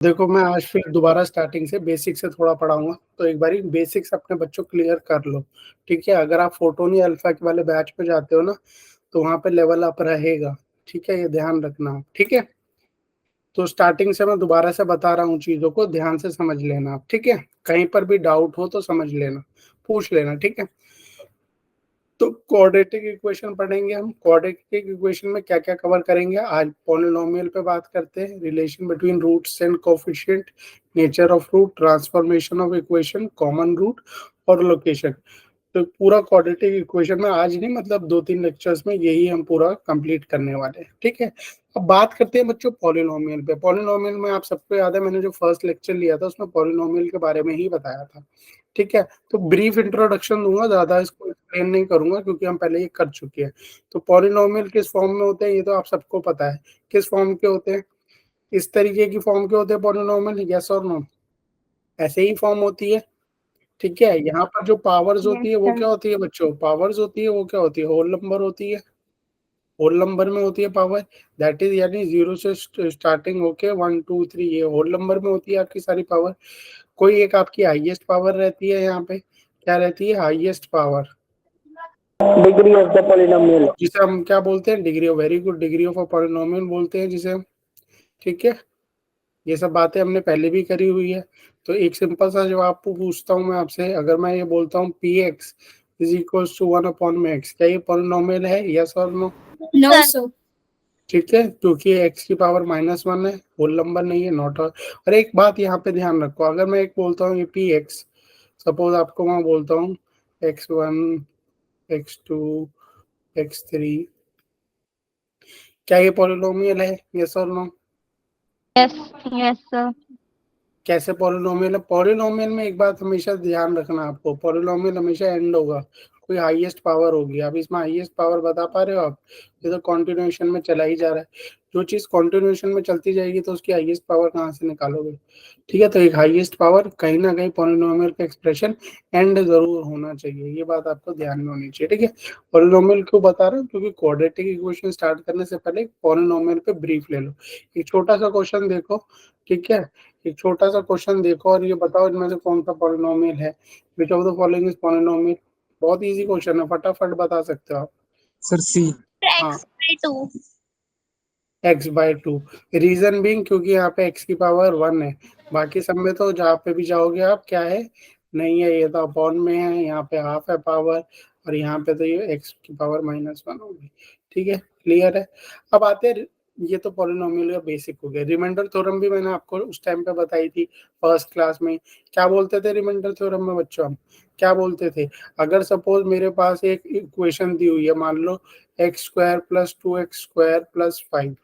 देखो मैं आज फिर दोबारा स्टार्टिंग से बेसिक से थोड़ा पढ़ाऊंगा, तो एक बारी बेसिक्स अपने बच्चों क्लियर कर लो। ठीक है, अगर आप फोटोनी अल्फा के वाले बैच पे जाते हो ना, तो वहां पे लेवल अप रहेगा। ठीक है, ये ध्यान रखना आप। ठीक है, तो स्टार्टिंग से मैं दोबारा से बता रहा हूँ, चीजों को ध्यान से समझ लेना आप। ठीक है, कहीं पर भी डाउट हो तो समझ लेना, पूछ लेना। ठीक है, तो क्वाड्रेटिक इक्वेशन पढ़ेंगे हम। क्वाड्रेटिक इक्वेशन में क्या क्या कवर करेंगे आज? पॉलिनोमियल पे बात करते हैं, relation between roots and coefficient, nature of root, transformation of equation, common root और लोकेशन। तो पूरा क्वाड्रेटिक इक्वेशन में आज नहीं, मतलब 2-3 लेक्चर्स में यही हम पूरा कंप्लीट करने वाले हैं। ठीक है, अब बात करते हैं बच्चों पॉलिनोमियल पे। पॉलिनोमियल में आप सबको याद है, मैंने जो फर्स्ट लेक्चर लिया था उसमें पॉलिनोमियल के बारे में ही बताया था। ठीक है, तो ब्रीफ इंट्रोडक्शन दूंगा, ज्यादा इसको एक्सप्लेन नहीं करूंगा क्योंकि हम पहले ये कर चुके हैं। तो पॉलिनोमियल किस फॉर्म में होते हैं ये तो आप सबको पता है। किस फॉर्म के होते हैं? इस तरीके की फॉर्म के होते हैं पॉलिनोमियल, यस और नो? ऐसे ही फॉर्म होती है। ठीक है, यहाँ पर जो पावर्स होती है वो क्या होती है बच्चों? पावर्स होती है वो क्या होती है? होल नंबर होती है। होल नंबर में होती है पावर, दैट इज यानी जीरो से स्टार्टिंग होके 1 2 3, ये होल नंबर में होती है आपकी सारी पावर। कोई एक आपकी हाईएस्ट पावर रहती है, यहाँ पे क्या रहती है? Highest power, degree of the polynomial, जिसे हम क्या बोलते हैं? Degree of, very good, degree of a polynomial बोलते हैं जिसे हम। ठीक है, ये सब बातें हमने पहले भी करी हुई है। तो एक सिंपल सा जवाब पूछता हूँ मैं आपसे, अगर मैं ये बोलता हूँ P X is equal to 1 में एक्स, क्या ये पॉलिनोमियल है? यस और नो? No sir. ठीक है, क्योंकि एक्स की पावर -1 है, होल नंबर नहीं है, नॉट। और एक बात यहाँ पे ध्यान रखो, अगर मैं एक बोलता हूँ ये पी एक्स, सपोज आपको मैं बोलता हूँ x1 x2 x3, क्या ये पॉलिनोमियल है? यस और नो? Yes yes sir. कैसे पॉलिनोमियल है? पॉलिनोमियल में एक बात हमेशा ध्यान रखना आपको, पॉलिनोमियल हमेशा एंड होगा, कोई हाईएस्ट पावर होगी। अब इसमें हाईएस्ट पावर बता पा रहे हो आप? ये तो कॉन्टिन्यूएशन में चला ही जा रहा है। जो चीज कॉन्टिन्यूएशन में चलती जाएगी तो उसकी हाईएस्ट पावर कहाँ से निकालोगे? ठीक है, तो एक हाईएस्ट पावर कहीं ना कहीं पॉलिनोमियल का एक्सप्रेशन एंड जरूर होना चाहिए, ये बात आपको ध्यान में होनी चाहिए। ठीक है, पॉलिनोमियल क्यों बता रहा हूँ? क्योंकि क्वाड्रेटिक इक्वेशन स्टार्ट करने से पहले पॉलिनोमियल पे ब्रीफ ले लो। एक छोटा सा क्वेश्चन देखो। ठीक है, एक छोटा सा क्वेश्चन देखो और ये बताओ इनमें से कौन सा पॉलिनोमियल है? Which of the following is polynomial? बहुत इजी क्वेश्चन है, फटाफट बता सकते हो आप। सर सी। हाँ, x/2। x/2। रीजन बीइंग क्योंकि यहाँ पे x की पावर 1 है, बाकी सब में तो जहाँ पे भी जाओगे आप क्या है? नहीं है, ये तो अपॉन में है, यहाँ पे हाफ है पावर, और यहाँ पे तो ये x की पावर -1 होगी। ठीक है, क्लियर है? अब आते हैं, ये तो पॉलिनोमियल का बेसिक हो गया। रिमाइंडर थ्योरम भी मैंने आपको उस टाइम पे बताई थी फर्स्ट क्लास में। क्या बोलते थे रिमाइंडर थ्योरम में बच्चों? हम क्या बोलते थे? अगर सपोज मेरे पास एक इक्वेशन दी हुई है, मान लो x² + 2x² + 5,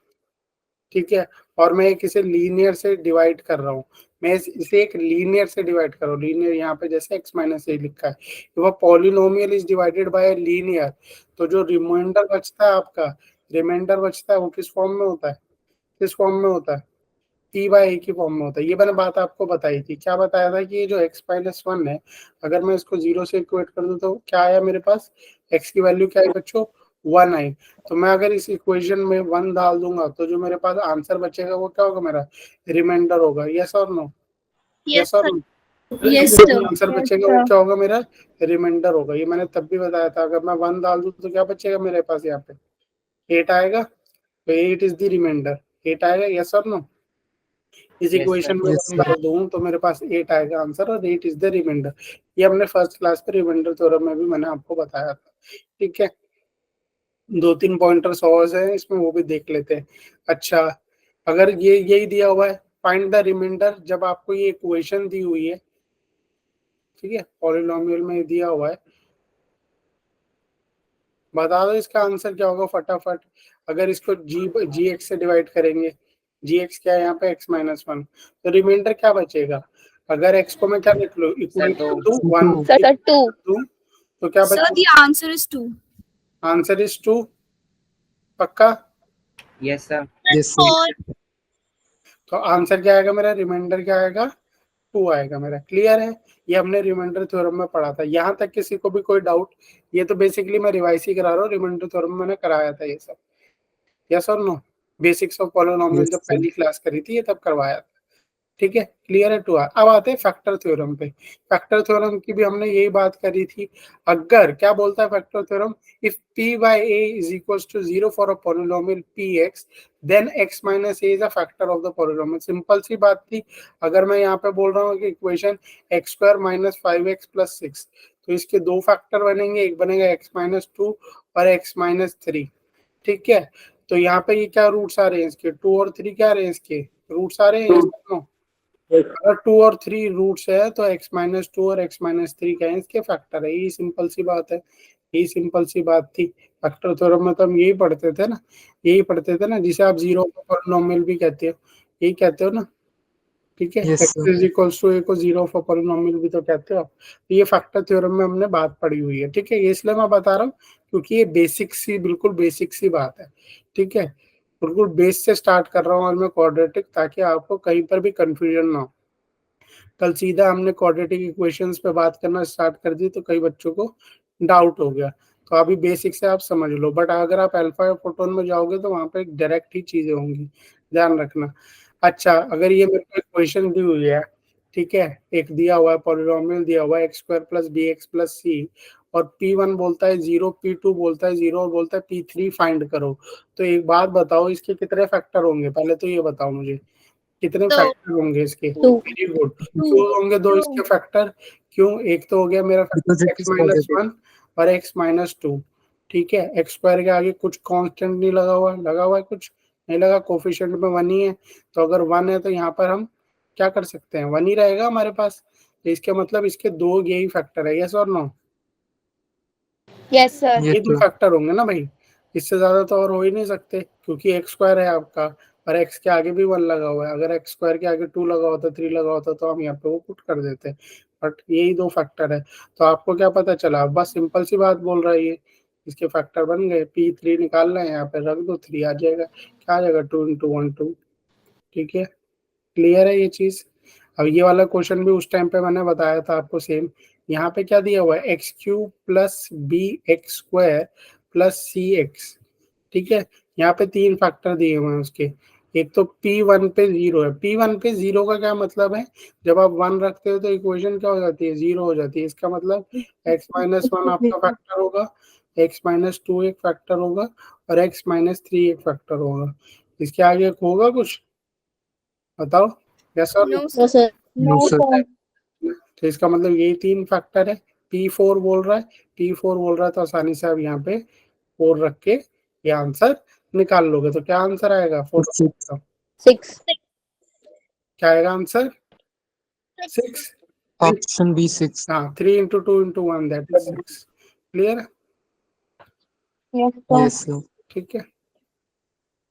ठीक है, और मैं एक इसे लीनियर से डिवाइड कर रहा हूँ, मैं इसे एक लीनियर से डिवाइड कर रहा हूँ, लीनियर यहाँ पे जैसे x - a लिखा है, वह polynomial is divided by linear, तो जो रिमाइंडर बचता है आपका, रिमाइंडर बचता है वो किस फॉर्म में होता है? किस फॉर्म में होता है? p/a की फॉर्म में होता है। ये मैंने बात आपको बताई थी, क्या बताया था कि ये जो x - 1 है, अगर मैं इसको 0 से इक्वेट कर दूं तो क्या आया मेरे पास? x की वैल्यू क्या आई बच्चों? 1 आई। तो मैं अगर इस इक्वेशन में 1 डाल दूंगा तो जो मेरे पास आंसर बचेगा वो क्या होगा? मेरा रिमाइंडर होगा। यस और नो? यस और नो? यस जो सर। आंसर बचेगा वो क्या होगा? मेरा रिमाइंडर होगा। ये मैंने तब भी बताया था, अगर मैं 1 डाल दूं तो क्या बचेगा मेरे पास? यहाँ पे 8 आएगा, तो 8 इज द रिमाइंडर। 8 आएगा, यस और नो? इस इक्वेशन में यस 1 सर। डाल दूं तो मेरे पास 8 आएगा आंसर, और 8 इज द रिमाइंडर। ये हमने फर्स्ट क्लास पे रिमाइंडर थ्योरम में भी मैंने आपको बताया था। ठीक है, 2-3 पॉइंटर्स और हैं इसमें, वो भी देख लेते हैं। अच्छा, अगर ये यही दिया हुआ है, फाइंड द रिमाइंडर, जब आपको ये इक्वेशन दी हुई है, ठीक है, पॉलिनोमियल में दिया हुआ है, बता दो इसका आंसर क्या होगा फटाफट। अगर इसको जी एक्स से डिवाइड करेंगे, जी एक्स क्या है यहाँ पे? x - 1, तो रिमाइंडर क्या बचेगा? अगर एक्स को मैं क्या लिख लूँ? Equal to 1 2। सर 2। दूं तो क्या सर द बचेगा? Answer is 2। आंसर इज 2, पक्का? Yes sir. Yes sir. तो आंसर क्या आएगा मेरा? रिमाइंडर क्या आएगा? 2 आएगा मेरा। क्लियर है? ये हमने रिमाइंडर थ्योरम में पढ़ा था। यहाँ तक किसी को भी कोई डाउट? ये तो बेसिकली मैं रिवाइज ही करा रहा हूँ, रिमाइंडर थ्योरम में मैंने कराया था ये सब। यस और no? Basics of polynomial yes जब सर। पहली क्लास करी थी ये तब करवाया था। ठीक है, क्लियर है टू आर। अब आते हैं फैक्टर थ्योरम पे। फैक्टर थ्योरम की भी हमने यही बात करी थी। अगर क्या बोलता है factor theorem, if p by a is equals to 0 for a polynomial px then x minus a is a factor of the polynomial. Simple सी बात थी। अगर मैं यहाँ पे बोल रहा हूँ कि equation x square minus 5x plus 6, तो इसके दो फैक्टर बनेंगे, एक बनेगा x माइनस 2 और x माइनस 3। ठीक है, तो यहाँ पे ये क्या रूट्स आ रहे हैं इसके, 2 और 3 क्या आ रहे हैं इसके रूट्स आ रहे हैं, yes, अगर 2 और 3 रूट्स है तो x माइनस 2 और x माइनस 3 क्या है, इसके फैक्टर है। यही सिंपल सी बात है, यही सिंपल सी बात थी। फैक्टर थ्योरम में तो हम यही पढ़ते थे ना, यही पढ़ते थे ना, जिसे आप जीरो पॉलिनोमियल भी कहते हो, यही कहते हो ना। ठीक है, Yes, x sir. Is equals to a को जीरो फॉर पॉलिनोमियल भी तो कहते हो आप। तो ये फैक्टर थ्योरम में हमने बात पढ़ी हुई है। ठीक है, ये इसलिए मैं बता रहा हूँ क्योंकि ये बेसिक सी, बिल्कुल बेसिक सी बात है। ठीक है, बिल्कुल बेस से स्टार्ट कर रहा हूँ और मैं क्वाड्रेटिक, ताकि आपको कहीं पर भी कंफ्यूजन ना हो। कल सीधा हमने क्वाड्रेटिक इक्वेशंस पे बात करना स्टार्ट कर दी तो कई बच्चों को डाउट हो गया। तो अभी बेसिक से आप समझ लो, बट अगर आप अल्फा या फोटोन में जाओगे तो वहां पे डायरेक्ट ही चीजें होंगी, ध्यान रखना। अच्छा, अगर ये मेरे को इक्वेशन दी हुई है, ठीक है, एक दिया हुआ है पॉलिनोमियल दिया हुआ है x square plus b x plus c, और P1 बोलता है 0, P2 बोलता है 0 और बोलता है P3 फाइंड करो, तो एक बात बताओ, इसके कितने फैक्टर होंगे, पहले तो ये बताओ मुझे, कितने दो। फैक्टर होंगे इसके। टू। वेरी गुड, क्यों होंगे दो इसके फैक्टर, क्यों, एक तो हो गया मेरा Because factor it x is minus positive. 1 और एक्स माइनस 2। ठीक है, एक्स स्क्वायर के आगे कुछ कांस्टेंट नहीं लगा हुआ, लगा हुआ है कुछ नहीं लगा, कोफिशिएंट में 1 ही है, तो अगर 1 है तो यहाँ पर हम क्या कर सकते हैं, 1 ही रहेगा हमारे पास। तो इसके मतलब इसके दो यही फैक्टर है, यस और नो, यस सर। Yes, ये दो sir. फैक्टर होंगे ना भाई, इससे ज्यादा तो और हो ही नहीं सकते, क्योंकि एक्स स्क्वायर है आपका और एक्स के आगे भी 1 लगा हुआ है। अगर एक्स स्क्वायर के आगे 2 लगा होता, 3 लगा होता, तो हम यहाँ पे वो पुट कर देते, बट यही दो फैक्टर है। तो आपको क्या पता चला, बस सिंपल सी बात बोल रहा है ये, इसके फैक्टर बन गए, P3 निकालना है, यहाँ पे रख दो, 3 आ जाएगा, क्या आ जाएगा, 2 इंटू 1 2। ठीक है, क्लियर है ये चीज। अब ये वाला क्वेश्चन भी उस टाइम पे मैंने बताया था आपको सेम। यहाँ पे क्या दिया हुआ है, x cube plus b x square plus c x. ठीक है, यहाँ पे तीन फैक्टर दिए हुए हैं उसके। एक तो P1 पे 0 है, P1 पे 0 का क्या मतलब है, जब आप 1 रखते हो तो इक्वेशन क्या हो जाती है, 0 हो जाती है। इसका मतलब x माइनस 1 आपका फैक्टर होगा, x माइनस 2 एक फैक्टर होगा और x माइनस 3 एक फैक्टर होगा। इसके आगे होगा कुछ, बताओ, यस और no. No sir. No, sir. तो इसका मतलब यही तीन फैक्टर है। P4 बोल रहा है, P4 बोल रहा है, तो आसानी से आप यहाँ पे 4 रख के ये आंसर निकाल लोगे। तो क्या आंसर आएगा, 4 Six. का सिक्स। क्या आएगा आंसर, 6। Option B, 6. हाँ, 3 into 2 into 1 that is 6। Clear, Yes, sir. ठीक है।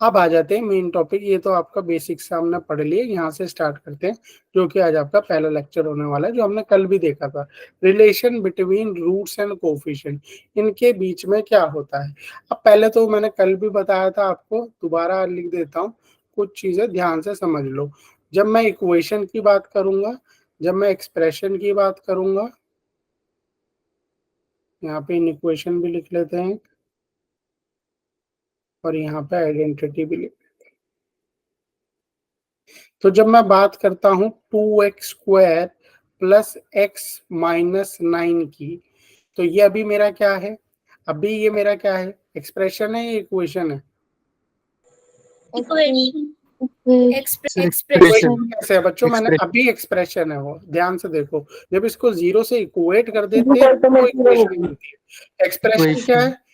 अब आ जाते हैं मेन टॉपिक, ये तो आपका बेसिक से हमने पढ़ लिया, यहाँ से स्टार्ट करते हैं, जो कि आज आपका पहला लेक्चर होने वाला है, जो हमने कल भी देखा था, relation between roots and coefficient, इनके बीच में क्या होता है। अब पहले तो मैंने कल भी बताया था आपको, दोबारा लिख देता हूँ, कुछ चीजें ध्यान से समझ लो। जब मैं इक्वेशन की बात करूंगा, जब मैं एक्सप्रेशन की बात करूंगा, यहाँ पे इन इक्वेशन भी लिख लेते हैं और यहाँ पे आइडेंटिटी भी लिख। तो जब मैं बात करता हूं 2x square plus x minus 9 की, तो ये अभी मेरा क्या है, अभी ये मेरा क्या है, एक्सप्रेशन है, ये इक्वेशन है। Sir, equation expression. कैसे है बच्चों, मैंने Expression. अभी एक्सप्रेशन है वो, ध्यान से देखो, जब इसको जीरो से इक्वेट कर देते हैं तो वो इक्वेशन बनती है। एक्सप्रेशन क्या Equation. है,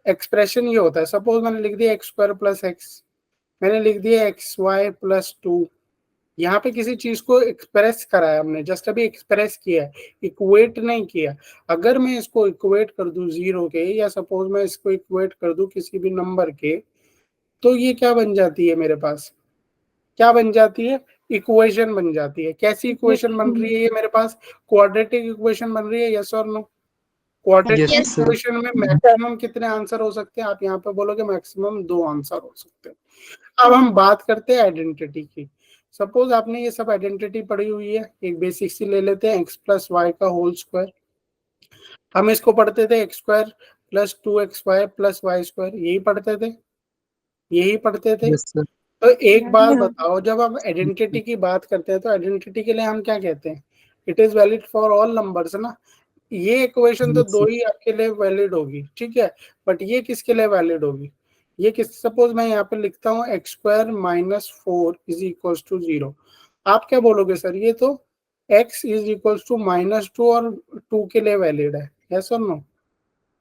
एक्सप्रेशन ये होता है, सपोज मैंने लिख दिया एक्स स्क्वायर प्लस एक्स, मैंने लिख दिया एक्स वाई प्लस 2, यहाँ पे किसी चीज को एक्सप्रेस करा है हमने, जस्ट अभी एक्सप्रेस किया है, इक्वेट नहीं किया। अगर मैं इसको इक्वेट कर दूं जीरो के, या सपोज मैं इसको इक्वेट कर दूं किसी भी नंबर के, तो ये क्या बन जाती है मेरे पास, क्या बन जाती है, इक्वेशन बन जाती है। कैसी इक्वेशन बन रही है ये मेरे पास, क्वाड्रेटिक इक्वेशन बन रही है, यस और no. Quadratic Yes, sir. Equation में मैक्सिमम कितने आंसर हो सकते हैं, आप यहाँ पे बोलोगे मैक्सिमम 2 आंसर हो सकते हैं। अब हम बात करते हैं आइडेंटिटी की। सपोज आपने ये सब आइडेंटिटी पढ़ी हुई है, एक बेसिक सी ले लेते हैं, एक्स प्लस वाई का होल स्क्वायर। हम इसको पढ़ते थे X square plus 2xy plus Y square, यही पढ़ते थे, यही पढ़ते थे। Yes, sir. तो एक बात बताओ, जब हम आइडेंटिटी की बात करते हैं तो आइडेंटिटी के लिए हम क्या कहते हैं? It is valid for all numbers ना। ये इक्वेशन तो Yes, दो sir. ही आपके लिए वैलिड होगी, ठीक है, बट ये किसके लिए वैलिड होगी? ये किस, सपोज मैं यहाँ पे लिखता हूँ X square minus 4 is equal to 0, आप क्या बोलोगे सर? ये तो x इज इक्वल टू -2 और 2 के लिए वैलिड है, यस और नो?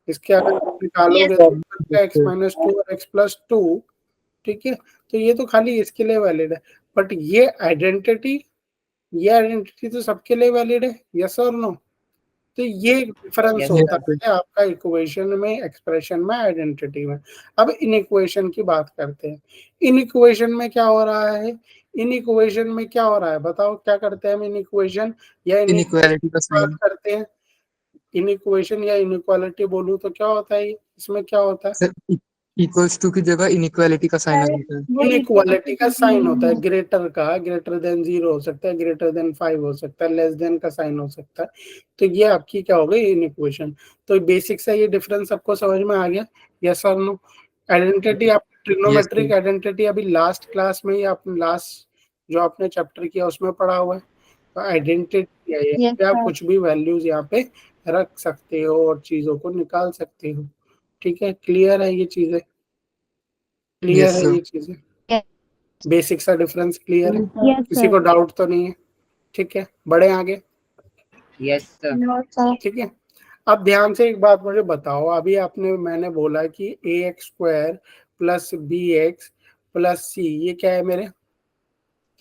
इसके अगर आप Yes. निकालोगे तो एक्स माइनस 2 और x+2, ठीक है, तो ये तो खाली इसके लिए वैलिड है, बट ये आइडेंटिटी तो सबके लिए वैलिड है, यस और नो? तो ये डिफरेंस Yes, होता Yes, sir. है आपका इक्वेशन में, एक्सप्रेशन में, आइडेंटिटी में। अब इन इक्वेशन की बात करते हैं। इन इक्वेशन में क्या हो रहा है? इन इक्वेशन में क्या हो रहा है बताओ, क्या करते हैं हम? इन इक्वेशन या इन Inequality का बात sign. करते हैं, इन इक्वेशन या इनइक्वालिटी बोलूं तो क्या होता है? इसमें क्या होता है? Sir, equals to की जगह inequality का sign आ जाता है. इनइक्वालिटी का साइन होता है, ग्रेटर का, ग्रेटर देन 0 हो सकता है, ग्रेटर देन 5 हो सकता है, लेस देन का साइन हो सकता है। तो ये आपकी क्या हो गई? In equation. तो बेसिक सा ये डिफरेंस आपको समझ में आ गया, यस और नो? आइडेंटिटी, आप Yes, ट्रिग्नोमेट्रिक sir. आइडेंटिटी अभी लास्ट क्लास में ही, आपने लास्ट जो आपने चैप्टर किया उसमें पढ़ा हुआ है। तो आइडेंटिटी है, यहाँ Yes, पे आप sir. कुछ भी वैल्यूज यहाँ पे रख सकते हो और चीजों को निकाल सकते हो, ठीक है? क्लियर है ये चीजें? क्लियर Yes, है sir. ये चीजें? Yes. बेसिक सा डिफरेंस क्लियर है? Yes, किसी को sir. डाउट तो नहीं है? ठीक है, बढ़े आगे, yes, sir. No, sir. ठीक है। अब ध्यान से एक बात मुझे बताओ, अभी मैंने बोला कि ax² plus bx plus c, ये क्या है मेरे?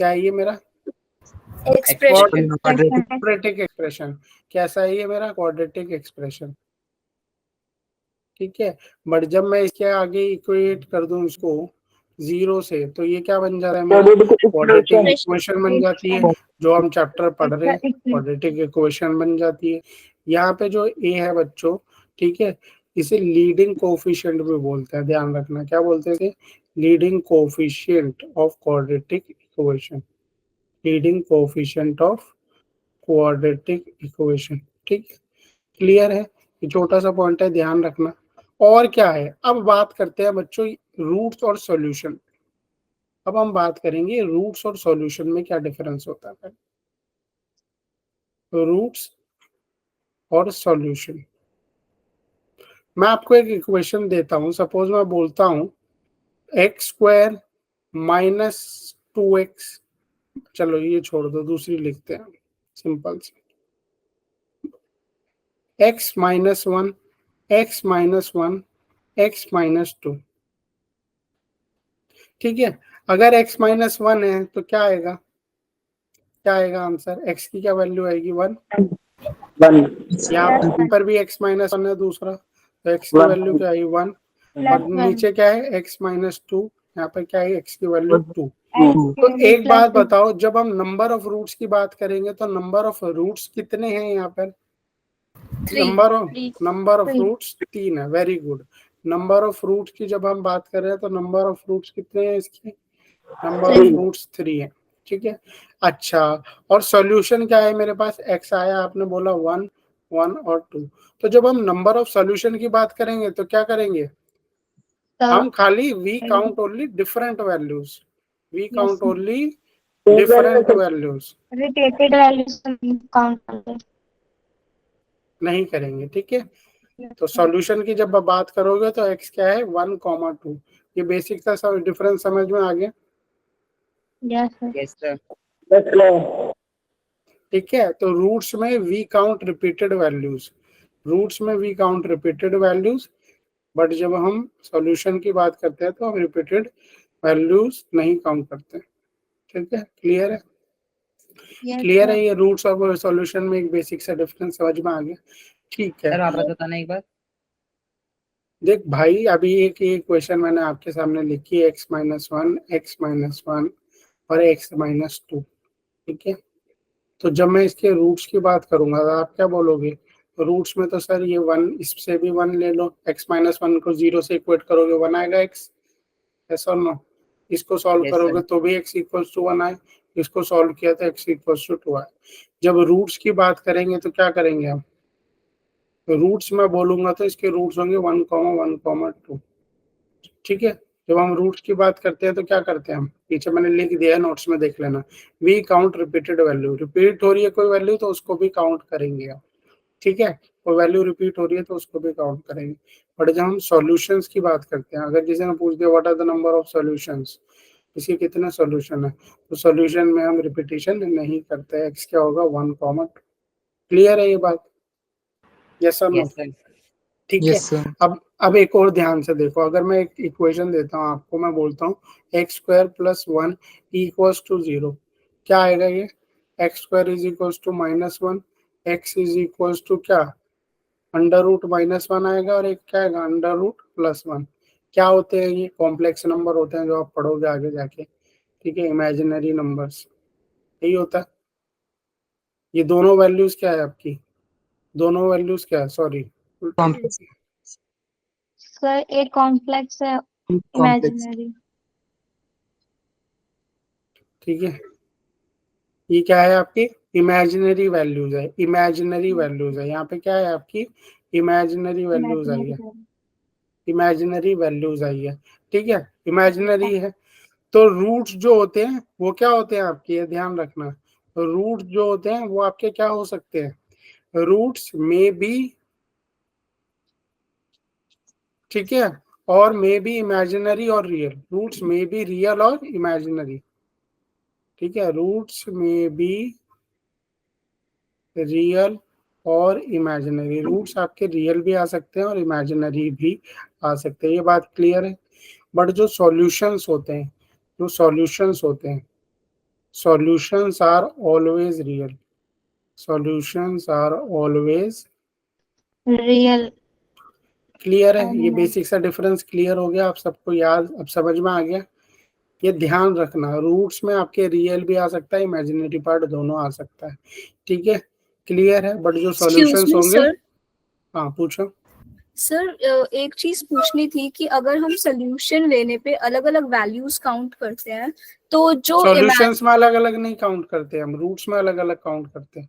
क्या है ये मेरा? Expression. Quadratic. Quadratic expression. कैसा है ये मेरा? क्वाड्रेटिक एक्सप्रेशन, ठीक है। बट जब मैं इसके आगे इक्वेट कर दूं इसको 0 से, तो ये क्या बन जाता है मेरा? क्वाड्रेटिक इक्वेशन बन जाती है, जो हम चैप्टर पढ़ रहे हैं, क्वाड्रेटिक इक्वेशन बन जाती है। यहाँ पे जो a है बच्चों, ठीक है, इसे लीडिंग कोफिशिएंट भी बोलते हैं, ध्यान रखना। क्या बोलते थे? Leading coefficient of quadratic equation, leading coefficient of quadratic equation, ठीक है। क्लियर है? ये छोटा सा पॉइंट है, ध्यान रखना। और क्या है? अब बात करते हैं बच्चों रूट्स और सॉल्यूशन। अब हम बात करेंगे रूट्स और सॉल्यूशन में क्या डिफरेंस होता है। रूट्स और सॉल्यूशन, मैं आपको एक इक्वेशन देता हूं, सपोज मैं बोलता हूं x² माइनस 2x, चलो ये छोड़ दो, दूसरी लिखते हैं सिंपल से, x-1, x-1, x-2, ठीक है। अगर x-1 है तो क्या आएगा? क्या आएगा आंसर? x की क्या वैल्यू आएगी? 1। यहाँ पर भी x-1 है दूसरा, तो x की वैल्यू क्या आई? 1। और नीचे क्या है? x-2, यहाँ पर क्या है? x की वैल्यू 2। 2. तो एक बात बताओ, जब हम नंबर ऑफ रूट्स की बात करेंगे तो नंबर ऑफ रूट्स कितने हैं यहाँ पर? नंबर ऑफ रूट्स 3 है, very good. Number of roots की जब हम बात कर रहे हैं तो नंबर ऑफ रूट्स कितने हैं इसकी? नंबर ऑफ रूट्स 3 है, ठीक है। अच्छा, और सॉल्यूशन क्या है मेरे पास? x आया, आपने बोला 1, 1 और 2। तो जब हम नंबर ऑफ सॉल्यूशन की बात करेंगे तो क्या करेंगे? हम खाली we count only different values, we count only different values, Repeated values count करते नहीं करेंगे, ठीक है। तो सॉल्यूशन की जब आप बात करोगे तो x क्या है? 1, 2। ये बेसिक सा सब डिफरेंस समझ में आ गया, Yes, sir. Yes, sir. ठीक है। तो रूट्स में we count repeated values, roots में we count repeated values, but जब हम सॉल्यूशन की बात करते हैं तो हम रिपीटेड वैल्यूज नहीं काउंट करते, ठीक है। क्लियर है? Yes, clear sir. है? ये रूट्स और सॉल्यूशन में एक बेसिक सा डिफरेंस समझ में आ गया, ठीक है। सर वापस बताना एक बार। देख भाई, अभी एक क्वेश्चन मैंने आपके सामने लिखी है, x-1, x-1 और x-2, ठीक है। तो जब मैं इसके रूट्स की बात करूंगा तो आप क्या बोलोगे? रूट्स में तो सर ये 1, इससे भी 1 ले लो, x-1 को 0 से इक्वेट करोगे 1 आएगा x, ऐसा नो? इसको सॉल्व Yes, करोगे sir. तो भी x इक्वल्स टू 1 आए, इसको सॉल्व किया तो x इक्वल्स टू 2 आए। जब रूट्स की बात करेंगे तो क्या करेंगे हम? रूट्स में बोलूंगा तो इसके रूट्स होंगे 1, 1, 2, ठीक है। जब हम रूट्स की बात करते हैं तो क्या करते हैं हम, पीछे मैंने लिख दिया है, नोट्स में देख लेना। We count repeated value, repeat हो रही है कोई वैल्यू तो उसको भी काउंट करेंगे आप, ठीक है। कोई वैल्यू रिपीट हो रही है तो उसको भी काउंट करेंगे। बट जब हम सॉल्यूशंस की बात करते हैं, अगर किसी ने पूछ दिया what are the number of solutions, इसके कितने सॉल्यूशन है, तो सॉल्यूशन में हम रिपीटिशन नहीं करते, एक्स क्या होगा 1 कॉमन। क्लियर है ये बात? यस और नो? Yes, sir. ठीक है। Yes sir. अब एक और ध्यान से देखो, अगर मैं एक इक्वेशन देता हूँ आपको, मैं बोलता हूँ X square plus 1 equals to 0, क्या आएगा ये? X square is equals to -1, X is equals to क्या, अंडर रूट -1 आएगा, और एक क्या आएगा, अंडर रूट +1। क्या होते हैं ये? कॉम्प्लेक्स नंबर होते हैं, जो आप पढ़ोगे आगे जाके, ठीक है, इमेजिनरी नंबर्स, यही होता है। ये दोनों वैल्यूज क्या है आपकी, दोनों वैल्यूज क्या है, सॉरी, कॉम्प्लेक्स, सर एक कॉम्प्लेक्स है, कॉम्प्लेक्स। इमेजिनरी। ठीक है, ये क्या है आपकी इमेजिनरी वैल्यूज है, इमेजिनरी वैल्यूज है, यहाँ पे क्या है आपकी इमेजिनरी वैल्यूज आई है, इमेजिनरी वैल्यूज आई है, ठीक है, इमेजिनरी है। तो रूट्स जो होते हैं वो क्या होते हैं आपके, ये ध्यान रखना, रूट्स जो होते हैं वो आपके क्या हो सकते हैं, रूट्स में बी, ठीक है, और मे बी इमेजिनरी और रियल, रूट्स में बी रियल और इमेजिनरी, ठीक है, रूट्स में बी रियल और इमेजिनरी, रूट्स आपके रियल भी आ सकते हैं और इमेजिनरी भी आ सकते हैं, ये बात क्लियर है। बट जो सॉल्यूशंस होते हैं, जो सॉल्यूशंस होते हैं, solutions are always real, solutions are always real. Clear है। ये बेसिक सा डिफरेंस क्लियर हो गया आप सबको, याद अब समझ में आ गया। ये ध्यान रखना, रूट्स में आपके रियल भी आ सकता है, इमेजिनरी पार्ट दोनों आ सकता है, ठीक है, क्लियर है। बट जो एक्सक्यूज सॉल्यूशंस मी होंगे, सर। हाँ पूछो। सर एक चीज पूछनी थी कि अगर हम सोल्यूशन लेने पे अलग अलग वैल्यूज काउंट करते हैं तो जो सॉल्यूशंस में अलग अलग नहीं काउंट करते हम, रूट्स में अलग अलग काउंट करते हैं,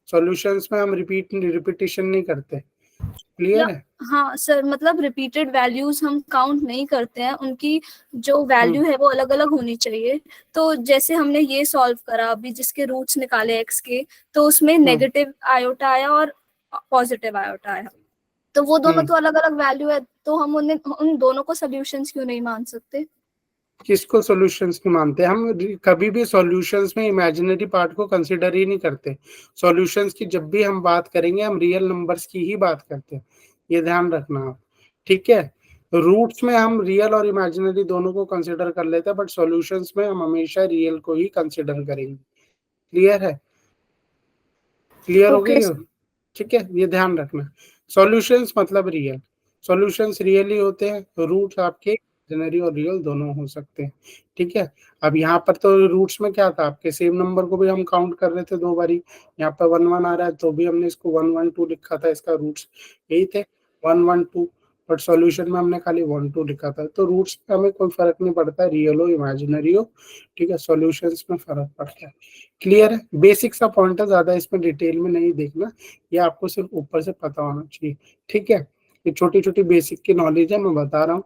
सॉल्यूशंस में हम रिपीटिशन नहीं करते, क्लियर है। हाँ सर, मतलब रिपीटेड वैल्यूज हम काउंट नहीं करते हैं, उनकी जो वैल्यू है वो अलग अलग होनी चाहिए। तो जैसे हमने ये सॉल्व करा अभी जिसके रूट्स निकाले एक्स के, तो उसमें नेगेटिव आयोटा आया और पॉजिटिव आयोटा आया, तो वो दोनों तो अलग अलग वैल्यू है, तो हम उन दोनों को सोल्यूशंस क्यों नहीं मान सकते? किसको सॉल्यूशंस नहीं मानते हम? कभी भी सॉल्यूशंस में इमेजिनरी पार्ट को कंसिडर ही नहीं करते। सॉल्यूशंस की जब भी हम बात करेंगे हम रियल नंबर्स की ही बात करते हैं, ये ध्यान रखना आप, ठीक है। रूट्स में हम रियल और इमेजिनरी दोनों को कंसिडर कर लेते हैं, बट सॉल्यूशंस में हम हमेशा रियल को ही कंसिडर करेंगे, क्लियर है, क्लियर हो गई, ठीक है, ये ध्यान रखना। सॉल्यूशंस मतलब रियल, सॉल्यूशंस रियल ही होते हैं, रूट्स आपके इमेजिनरी और रियल दोनों हो सकते हैं, ठीक है। अब यहाँ पर तो रूट्स में क्या था, आपके सेम नंबर को भी हम काउंट कर रहे थे दो बारी, यहाँ पर 1 1 आ रहा है तो भी हमने इसको 1 1 2 लिखा था, इसका रूट्स यही थे 1 1 2, बट सॉल्यूशन में हमने खाली 1 2 लिखा था। तो रूट्स में हमें कोई फर्क नहीं पड़ता, रियल हो इमेजिनरी हो, ठीक है, सॉल्यूशंस में फर्क पड़ता है, क्लियर है। बेसिक सा पॉइंट है, ज्यादा इसमें डिटेल में नहीं देखना, ये आपको सिर्फ ऊपर से पता होना चाहिए, ठीक है। ये छोटी छोटी बेसिक की नॉलेज है, मैं बता रहा हूँ,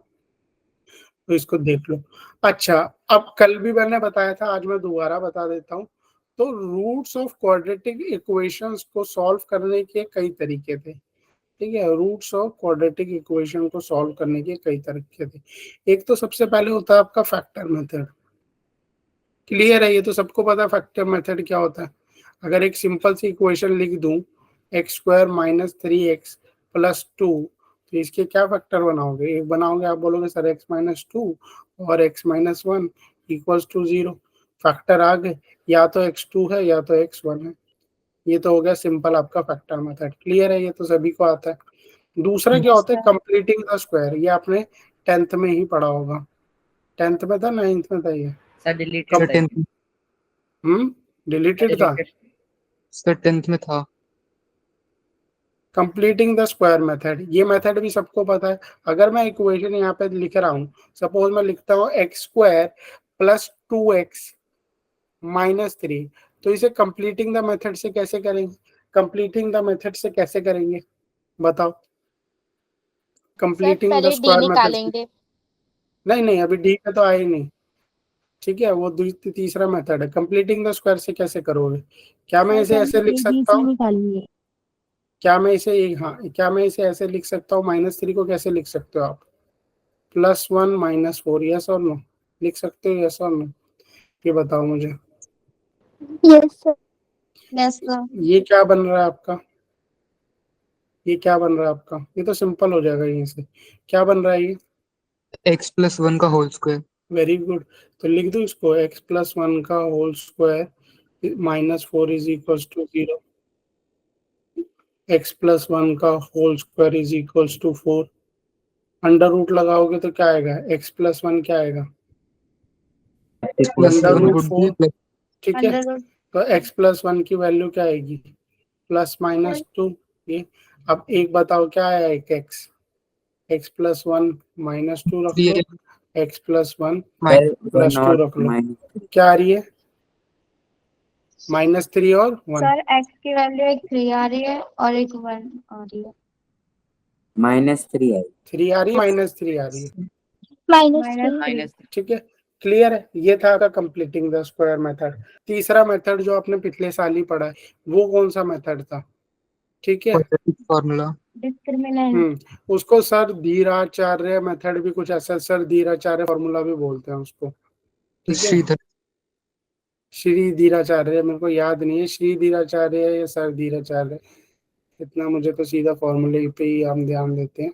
तो इसको देख लो। अच्छा, अब कल भी मैंने बताया था, आज मैं दोबारा बता देता हूँ। तो रूट्स ऑफ क्वाड्रेटिक इक्वेशंस को सॉल्व करने के कई तरीके थे, ठीक है, रूट्स ऑफ क्वाड्रेटिक इक्वेशन को सॉल्व करने के कई तरीके थे। एक तो सबसे पहले होता है आपका फैक्टर मेथड, क्लियर है, ये तो सबको पता है फैक्टर मेथड क्या होता है। अगर एक सिंपल सी इक्वेशन लिख दूं एक्स स्क्वायर -3x + 2, तो इसके क्या फैक्टर बनाओगे, एक बनाओगे, आप बोलोगे सर x-2 और x-1 इक्वल्स टू 0, फैक्टर आ गए, या तो x2 है या तो x1 है, ये तो हो गया सिंपल आपका फैक्टर मेथड, क्लियर है, ये तो सभी को आता है। दूसरा क्या होता है कंप्लीटिंग द स्क्वायर, ये आपने 10th में ही पढ़ा होगा, 10th में था 9th में था ये, सर डिलीटेड था। डिलीटेड था, सर 10th में था। कंप्लीटिंग द स्क्वायर मेथड, ये मेथड भी सबको पता है। अगर मैं इक्वेशन यहाँ पे लिख रहा हूँ, सपोज मैं लिखता हूँ x² + 2x -3, तो इसे कंप्लीटिंग द मेथड से कैसे करेंगे, कंप्लीटिंग द मेथड से कैसे करेंगे बताओ, कंप्लीटिंग द पहले डी स्क्वायर मेथड से। निकालेंगे। नहीं नहीं, अभी डी पे तो आए ही नहीं। ठीक है, वो तीसरा मेथड है। कंप्लीटिंग द स्क्वायर से कैसे करोगे? क्या मैं इसे ऐसे लिख सकता हूँ? निकालिए। क्या मैं इसे हाँ, क्या मैं इसे ऐसे लिख सकता हूँ? -3 को कैसे लिख सकते हो आप? +1 -4, यस और नो? लिख सकते हो यस और नो? ये बताओ मुझे। Yes sir. Yes sir. ये क्या बन रहा है आपका? ये क्या बन रहा है आपका? ये तो सिंपल हो जाएगा यहीं से। क्या बन रहा है ये? x+1 का होल स्क्वायर। Very good. तो लिख दो इसको, x+1 का whole square -4 is equals to 0। x+1 का whole square is equals to 4। Under root लगाओगे तो क्या आएगा? x+1 क्या आएगा? Under +1 root would 4। be ठीक है, अंडर तो x+1 की वैल्यू क्या आएगी? +-2। ये अब एक बताओ क्या आया? एक x+1 -2 रख लो, 3 x+1 minus +2 रख लो। क्या आ रही है? -3 और 1। सर एक्स की वैल्यू एक 3 आ रही है और एक 1 आ रही है। -3 है। 3 आ रही है, -3 आ रही है। -3। ठीक है, क्लियर है? ये था आपका कंप्लीटिंग द स्क्वायर मेथड। तीसरा मेथड जो आपने पिछले साल ही पढ़ा है, वो कौन सा मेथड था? ठीक है, quadratic formula. डिस्क्रिमिनेंट। उसको सर धीराचार्य मेथड भी कुछ ऐसा, सर धीराचार्य फॉर्मूला भी बोलते हैं उसको। ठीक है, श्रीधर. श्री धीराचार्य, मेरे को याद नहीं है श्री धीराचार्य या सर धीराचार्य, इतना मुझे तो सीधा फॉर्मूले पे ही हम ध्यान देते हैं।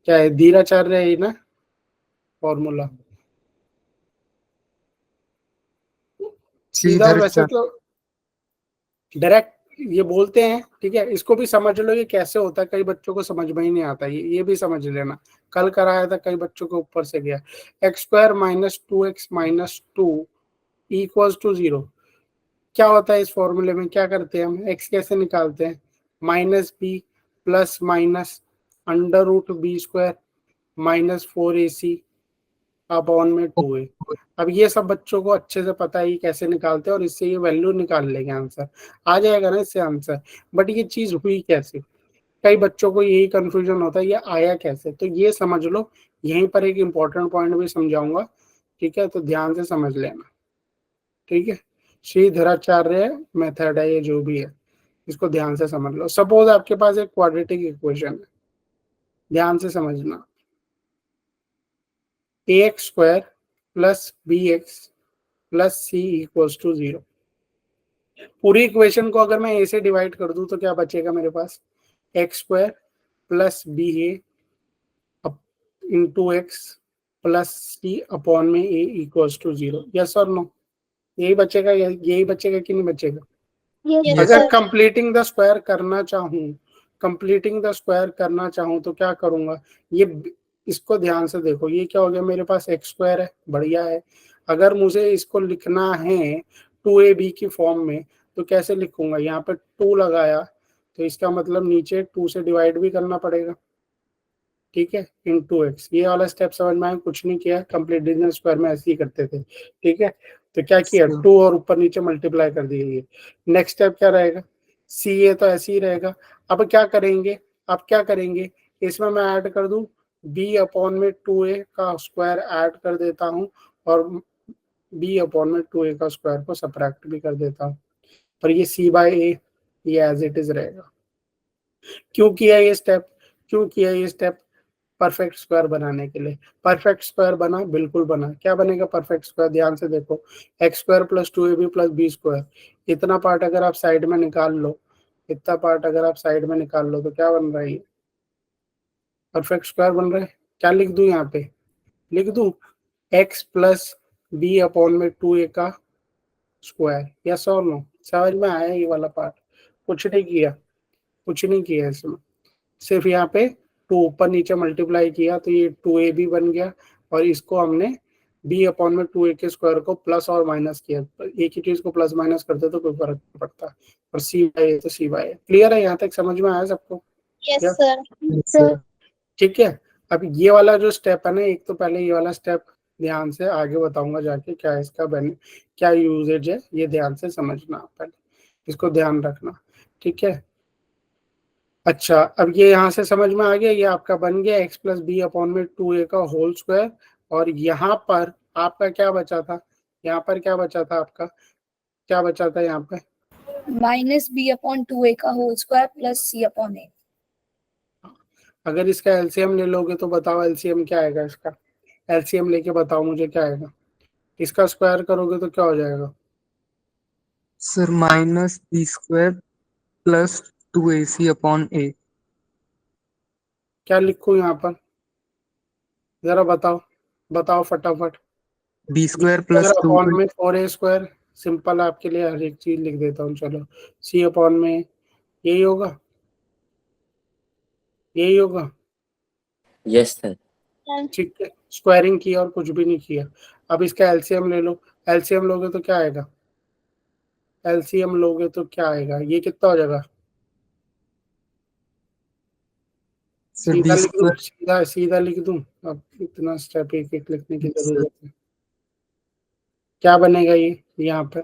क्या है? धीराचार्य है ना फॉर्मूला, सीधा। श्रीधर वैसे तो डायरेक्ट ये बोलते हैं। ठीक है, इसको भी समझ लो ये कैसे होता है, कई बच्चों को समझ में ही नहीं आता। ये भी समझ लेना, कल कराया था, कई बच्चों के ऊपर से गया। x² - 2x - 2 = 0। क्या होता है इस फॉर्मूले में? क्या करते हैं हम? x कैसे निकालते हैं? -b plus minus √b² -4ac upon में 2a। अब ये सब बच्चों को अच्छे से पता है ये कैसे निकालते हैं, और इससे ये वैल्यू निकाल लेंगे, आंसर आ जाएगा ना इससे आंसर। बट ये चीज हुई कैसे? कई बच्चों को यही कंफ्यूजन होता है, ये आया कैसे? तो ये समझ लो, यहीं पर एक इंपॉर्टेंट पॉइंट भी समझाऊंगा। ठीक है, तो ध्यान से समझ लेना। ठीक है, श्रीधराचार्य मेथड है ये, जो भी है इसको ध्यान से समझ लो। सपोज आपके पास एक क्वाड्रेटिक इक्वेशन है, ध्यान से समझना। ax² + bx + c = 0। पूरी इक्वेशन को अगर मैं a से डिवाइड कर दूं तो क्या बचेगा मेरे पास? x² + ba into x + c upon में a = 0। यस और नो? यही बचेगा, यही बचेगा कि नहीं बचेगा? अगर कंप्लीटिंग द स्क्वायर करना चाहूं, कंप्लीटिंग द स्क्वायर करना चाहूं तो क्या करूंगा? ये इसको ध्यान से देखो, ये क्या हो गया मेरे पास? x² है, बढ़िया है। अगर मुझे इसको लिखना है 2ab की फॉर्म में तो कैसे लिखूंगा? यहाँ पे 2 लगाया तो इसका मतलब नीचे 2 से डिवाइड भी करना पड़ेगा। ठीक है, इंटू x। ये वाला स्टेप समझ में आया? कुछ नहीं किया, कंप्लीट डिविजन स्क्वायर में ऐसे ही करते थे। ठीक है, तो क्या किया? 2 और ऊपर नीचे मल्टीप्लाई कर दिए। नेक्स्ट स्टेप क्या रहेगा? सी ए तो ऐसे ही रहेगा। अब क्या करेंगे? अब क्या करेंगे? इसमें मैं ऐड कर दूं b अपॉन में 2a का स्क्वायर ऐड कर देता हूं, और b अपॉन में 2a का स्क्वायर को सब्ट्रैक्ट भी कर देता हूं। पर ये c/a ये एज इट इज रहेगा। क्यों किया ये स्टेप? क्यों किया ये स्टेप? परफेक्ट स्क्वायर बनाने के लिए। परफेक्ट स्क्वायर बना? बिल्कुल बना। क्या बनेगा परफेक्ट स्क्वायर? ध्यान से देखो, x² + 2ab + b²। इतना पार्ट अगर आप साइड में निकाल लो, इतना पार्ट अगर आप साइड में निकाल लो तो क्या बन रहा है? परफेक्ट स्क्वायर बन रहा है। क्या लिख दूं यहाँ पे? लिख दूं x + b अपॉन में 2a का स्क्वायर। यस और नो? समझ में आया ये वाला पार्ट? कुछ नहीं किया, कुछ नहीं किया इसमें, सिर्फ यहाँ पे 2 ऊपर नीचे मल्टीप्लाई किया तो ये 2ab बन गया, और इसको हमने b अपॉन में 2a के स्क्वायर को प्लस और माइनस किया। एक ही चीज को प्लस माइनस करते तो कोई फर्क नहीं पड़ता। और c/a तो c/a। क्लियर है? यहाँ तक समझ में आया सबको? यस या? सर। ठीक है, अब ये वाला जो स्टेप है ना, एक तो पहले ये वाला स्टेप ध्यान से, आगे बताऊंगा जाके क्या इसका क्या यूजेज है, ये ध्यान से समझना, पहले इसको ध्यान रखना। ठीक है, अच्छा अब ये यहाँ से समझ में आ गया, ये आपका बन गया x + b अपॉन में 2a का होल स्क्वायर, और यहाँ पर आपका क्या बचा था, यहाँ पर क्या बचा था आपका, क्या बचा था यहाँ पे, माइनस बी अपॉन 2a का होल स्क्वायर प्लस सी अपॉन ए। अगर इसका एलसीएम ले लोगे तो बताओ एलसीएम क्या आएगा, इसका एलसीएम लेके बताओ मुझे क्या आएगा, इसका स्क्वायर करोगे तो क्या हो जाएगा, sir minus B square plus 2ac upon a. क्या लिखूं यहाँ पर, जरा बताओ, बताओ फटाफट। B b square square plus 2 upon में 4a², सिंपल आपके लिए हर एक चीज लिख देता हूँ, चलो सी अपॉन में यही होगा, यही होगा, यस सर। ठीक है, स्क्वायरिंग किया और कुछ भी नहीं किया। अब इसका एलसीएम ले लो, एलसीएम लोगे तो क्या आएगा, एलसीएम लोगे तो क्या आएगा, ये कितना हो जाएगा, सर सीधा बी लिख दूं, स्क्वायर सीधा सीधा लिख दूं, अब इतना स्टेप एक एक लिखने की जरूरत है, क्या बनेगा ये यहाँ पर,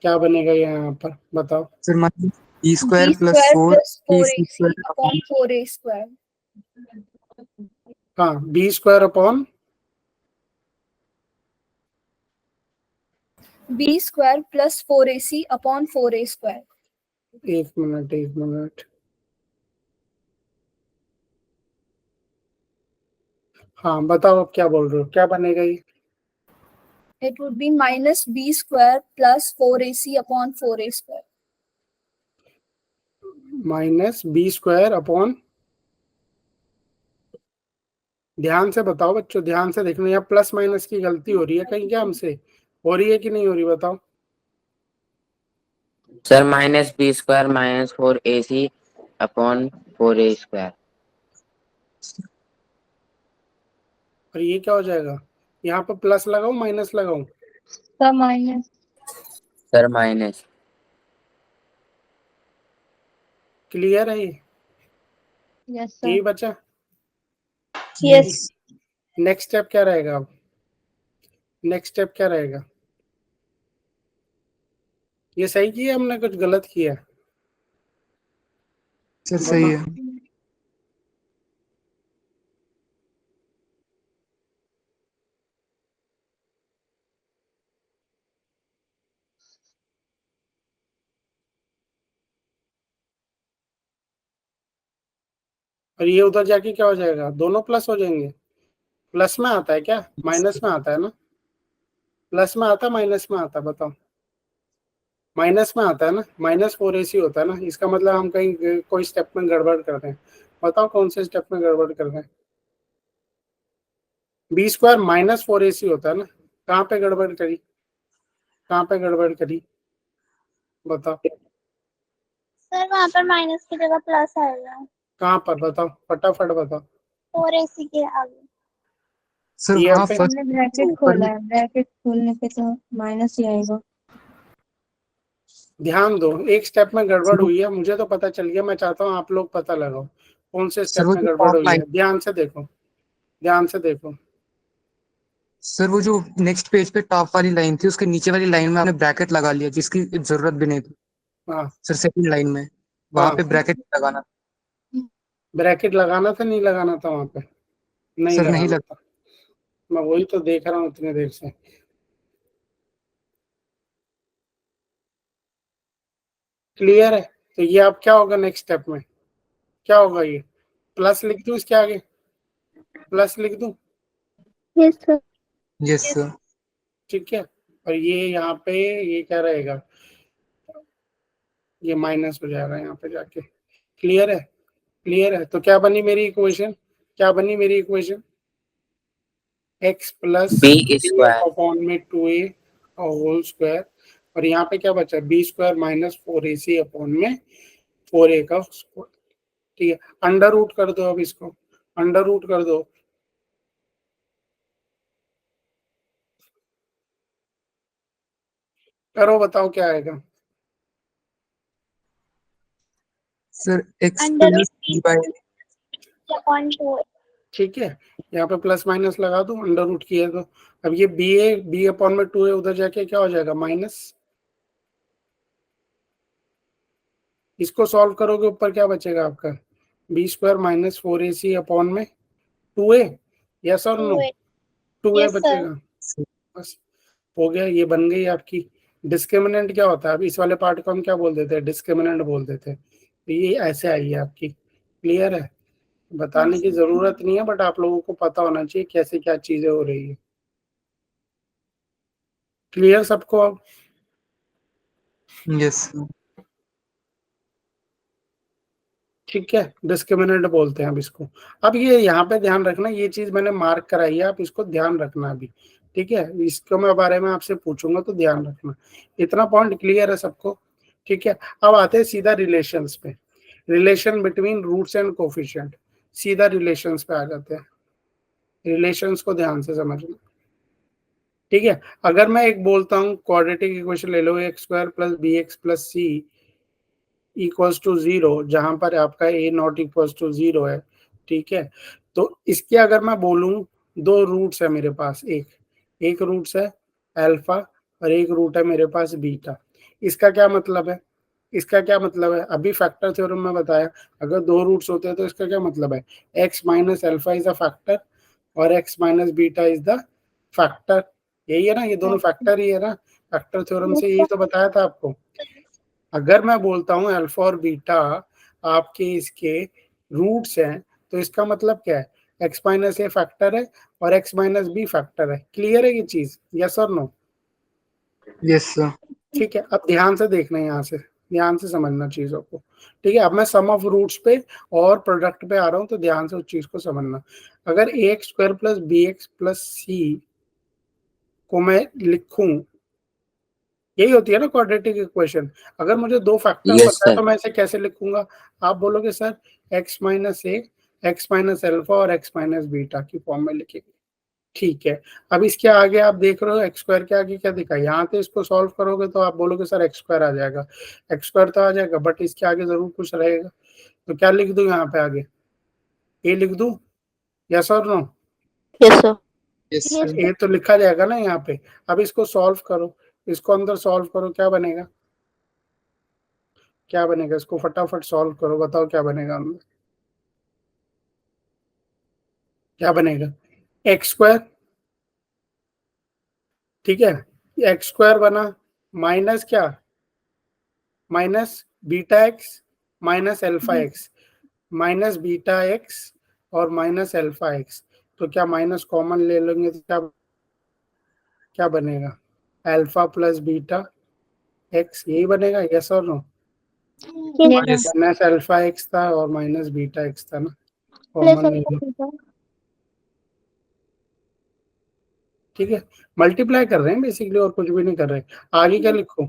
क्या बनेगा ये यहाँ पर बताओ, sir minus B square b plus square 4 plus a 4ac square upon 4a square. हाँ b square upon b square plus 4ac upon 4a square. एक मिनट एक मिनट, हाँ बताओ अब क्या बोल रहे हो, क्या बनेगा ये, It would be minus b square plus 4ac upon 4a square. Minus B square upon, ध्यान से बताओ बच्चों, ध्यान से देखना, यहाँ प्लस माइनस की गलती हो रही है कहीं क्या हमसे, हो रही है कि नहीं हो रही बताओ, sir minus B square minus 4ac upon 4a square. और ये क्या हो जाएगा, यहाँ पर प्लस लगाऊं माइनस लगाऊं, sir minus. Sir minus. Clear है ये, यस यही सर। बचा, यस। नेक्स्ट स्टेप क्या रहेगा अब, नेक्स्ट स्टेप क्या रहेगा, ये सही किया हमने कुछ गलत किया, सर सही है। और ये उधर जाके क्या हो जाएगा, दोनों प्लस हो जाएंगे, प्लस में आता है क्या, माइनस में आता है ना, प्लस में आता है माइनस में आता है बताओ, माइनस में आता है ना, -4ac होता है ना, इसका मतलब हम कहीं कोई स्टेप में गड़बड़ कर रहे हैं, बताओ कौन से स्टेप में गड़बड़ कर रहे हैं, बी स्क्वायर -4ac होता है ना, कहाँ पे गड़बड़ करी, कहाँ पे गड़बड़ करी बताओ, सर वहाँ पर माइनस की जगह प्लस आएगा, कहाँ पर बताओ फटाफट बताओ, 4ac के आगे। सर ये वहाँ पे फर्स्ट हमने ब्रैकेट खोला है, ब्रैकेट खोलने पे तो माइनस ही आएगा। ध्यान दो, एक स्टेप में गड़बड़ हुई है, मुझे तो पता चल गया, मैं चाहता हूँ आप लोग पता लगाओ कौन से सर स्टेप वो में जो गड़बड़ टॉप हुई लाइन, है, ध्यान से देखो, ध्यान से देखो, सर वो जो नेक्स्ट पेज पे टॉप वाली लाइन थी उसके नीचे वाली लाइन में आपने ब्रैकेट लगा लिया जिसकी जरूरत भी नहीं थी। हाँ सर सेकंड लाइन में वहां हाँ, पे ब्रैकेट लगाना। ब्रैकेट लगाना था नहीं लगाना था वहां पे, नहीं सर नहीं लगाना लग था, मैं वही तो देख रहा हूँ इतने देर से, क्लियर है, तो ये अब क्या होगा नेक्स्ट स्टेप में, क्या होगा ये, प्लस लिख दूं इसके आगे, प्लस लिख दूं, यस सर। Yes sir. ठीक है, और ये यहाँ पे ये क्या रहेगा, ये माइनस हो जाएगा यहाँ पे जाके, क्लियर है, क्लियर है, तो क्या बनी मेरी इक्वेशन, क्या बनी मेरी equation, x plus B square upon में 2a होल स्क्वायर, और यहाँ पे क्या बचा, बी स्क्वायर -4ac अपॉन में 4a का स्क्वायर, ठीक है, अंडर रूट कर दो, अब इसको अंडर रूट कर दो, करो बताओ क्या आएगा, sir X under plus B by upon 2। ठीक है, यहाँ पे प्लस माइनस लगा दो, अंडर रूट किया तो, अब ये बी अपॉन में 2a उधर जाके क्या हो जाएगा माइनस, इसको सॉल्व करोगे ऊपर क्या बचेगा आपका, बी स्क्वायर -4ac अपॉन में 2a, यस और नो, 2a Yes, sir. बचेगा। बस हो गया, ये बन गई आपकी। डिस्क्रिमिनेंट क्या होता है? अब इस वाले पार्ट को हम क्या बोल देते हैं? डिस्क्रिमिनेंट बोल देते हैं। तो ये ऐसे आई है आपकी। क्लियर है? बताने की जरूरत नहीं है, बट आप लोगों को पता होना चाहिए कैसे क्या चीजें हो रही है। क्लियर सबको? अब यस ठीक है, डिस्क्रिमिनेंट बोलते हैं अब इसको। अब ये यहाँ पे ध्यान रखना, ये चीज मैंने मार्क कराई है, आप इसको ध्यान रखना अभी। ठीक है, इसको मैं बारे में आपसे पूछूंगा तो ध्यान रखना। इतना पॉइंट क्लियर है सबको? ठीक है, अब आते हैं सीधा रिलेशंस पे। Relation between roots and coefficient. सीधा रिलेशंस पे आ जाते हैं। रिलेशंस को ध्यान से समझना। ठीक है, अगर मैं एक बोलता हूँ क्वाड्रेटिक इक्वेशन ले लो, x square plus b x plus c equals to 0, जहां पर आपका ए नॉट इक्वल्स टू 0 है। ठीक है, तो इसके अगर मैं बोलूं, दो रूट्स है मेरे पास, एक रूट्स है अल्फा और एक रूट है मेरे पास बीटा। इसका क्या मतलब है? इसका क्या मतलब है? अभी फैक्टर थ्योरम में बताया, अगर दो रूट्स होते हैं तो इसका क्या मतलब है? X minus alpha is a factor और x minus beta is the factor. यही है ना, ये दोनों फैक्टर ही है ना। फैक्टर थ्योरम से यही तो बताया था आपको। अगर मैं बोलता हूँ अल्फा और बीटा आपके इसके रूट्स हैं, तो इसका मतलब क्या है? एक्स माइनस ए फैक्टर है और एक्स माइनस बी फैक्टर है। क्लियर है ये चीज? यस और नो? Yes sir. ठीक है, अब ध्यान से देखना है, यहाँ से ध्यान से समझना चीजों को। ठीक है, अब मैं सम ऑफ रूट्स पे और प्रोडक्ट पे आ रहा हूँ, तो ध्यान से उस चीज को समझना। अगर a x square plus b x plus c को मैं लिखूं, यही होती है ना क्वाड्रेटिक इक्वेशन। अगर मुझे दो फैक्टर Yes, पता है sir. तो मैं इसे कैसे लिखूंगा? आप बोलोगे सर एक्स माइनस ए, एक्स माइनस अल्फा और एक्स माइनस बीटा की फॉर्म में लिखेंगे। ठीक है, अब इसके आगे आप देख रहे हो एक्स स्क्वायर के आगे क्या दिखा? यहाँ पे इसको सॉल्व करोगे तो आप बोलोगे सर एक्स स्क्वायर आ जाएगा। एक्स स्क्वायर तो आ जाएगा, बट इसके आगे जरूर कुछ रहेगा। तो क्या लिख दूं यहाँ पे आगे? ए लिख दूं? यस और no? Yes, sir. Yes Yes, sir. A तो लिखा जाएगा ना यहाँ पे। अब इसको सॉल्व करो, इसको अंदर सॉल्व करो, क्या बनेगा? क्या बनेगा? इसको फटाफट सॉल्व करो, बताओ क्या बनेगा अंदर? क्या बनेगा? X square. ठीक है, एक्स स्क्वायर बना, माइनस क्या? Minus beta x minus alpha x, minus beta X और माइनस अल्फा एक्स। तो क्या माइनस कॉमन ले लेंगे तो क्या क्या बनेगा? अल्फा प्लस बीटा एक्स, यही बनेगा। यस और no? yes, yes minus alpha X था और माइनस बीटा एक्स था ना, plus कॉमन ले लो। alpha. ठीक है, मल्टीप्लाई कर रहे हैं बेसिकली, और कुछ भी नहीं कर रहे। आगे क्या लिखो?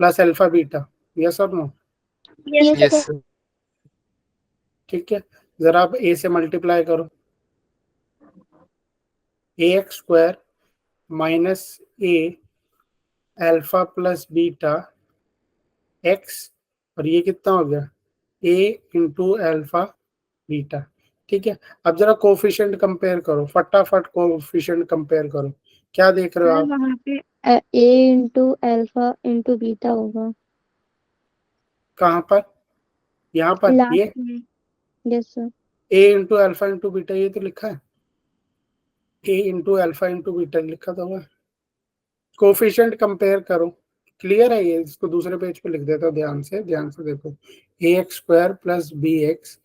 Plus alpha beta. यस और no? Yes, yes sir. Sir. ठीक है, जरा आप ए से मल्टीप्लाई करो। A x square minus A alpha plus beta X, और ये कितना हो गया? A into alpha beta. ठीक है, अब जरा कोफिशिएंट कंपेयर करो, फटाफट कोफिशिएंट कंपेयर करो। क्या देख रहे हो सर आप? वहाँ पे a into alpha into beta होगा कहाँ पर? यहाँ पर ये लास्ट में। Yes sir. A into alpha into beta, ये तो लिखा है। A into alpha into beta लिखा तो हुआ। कोफिशिएंट कंपेयर करो। क्लियर है ये? इसको दूसरे पेज पे लिख देता हूँ, ध्यान से देखो। A x square plus b x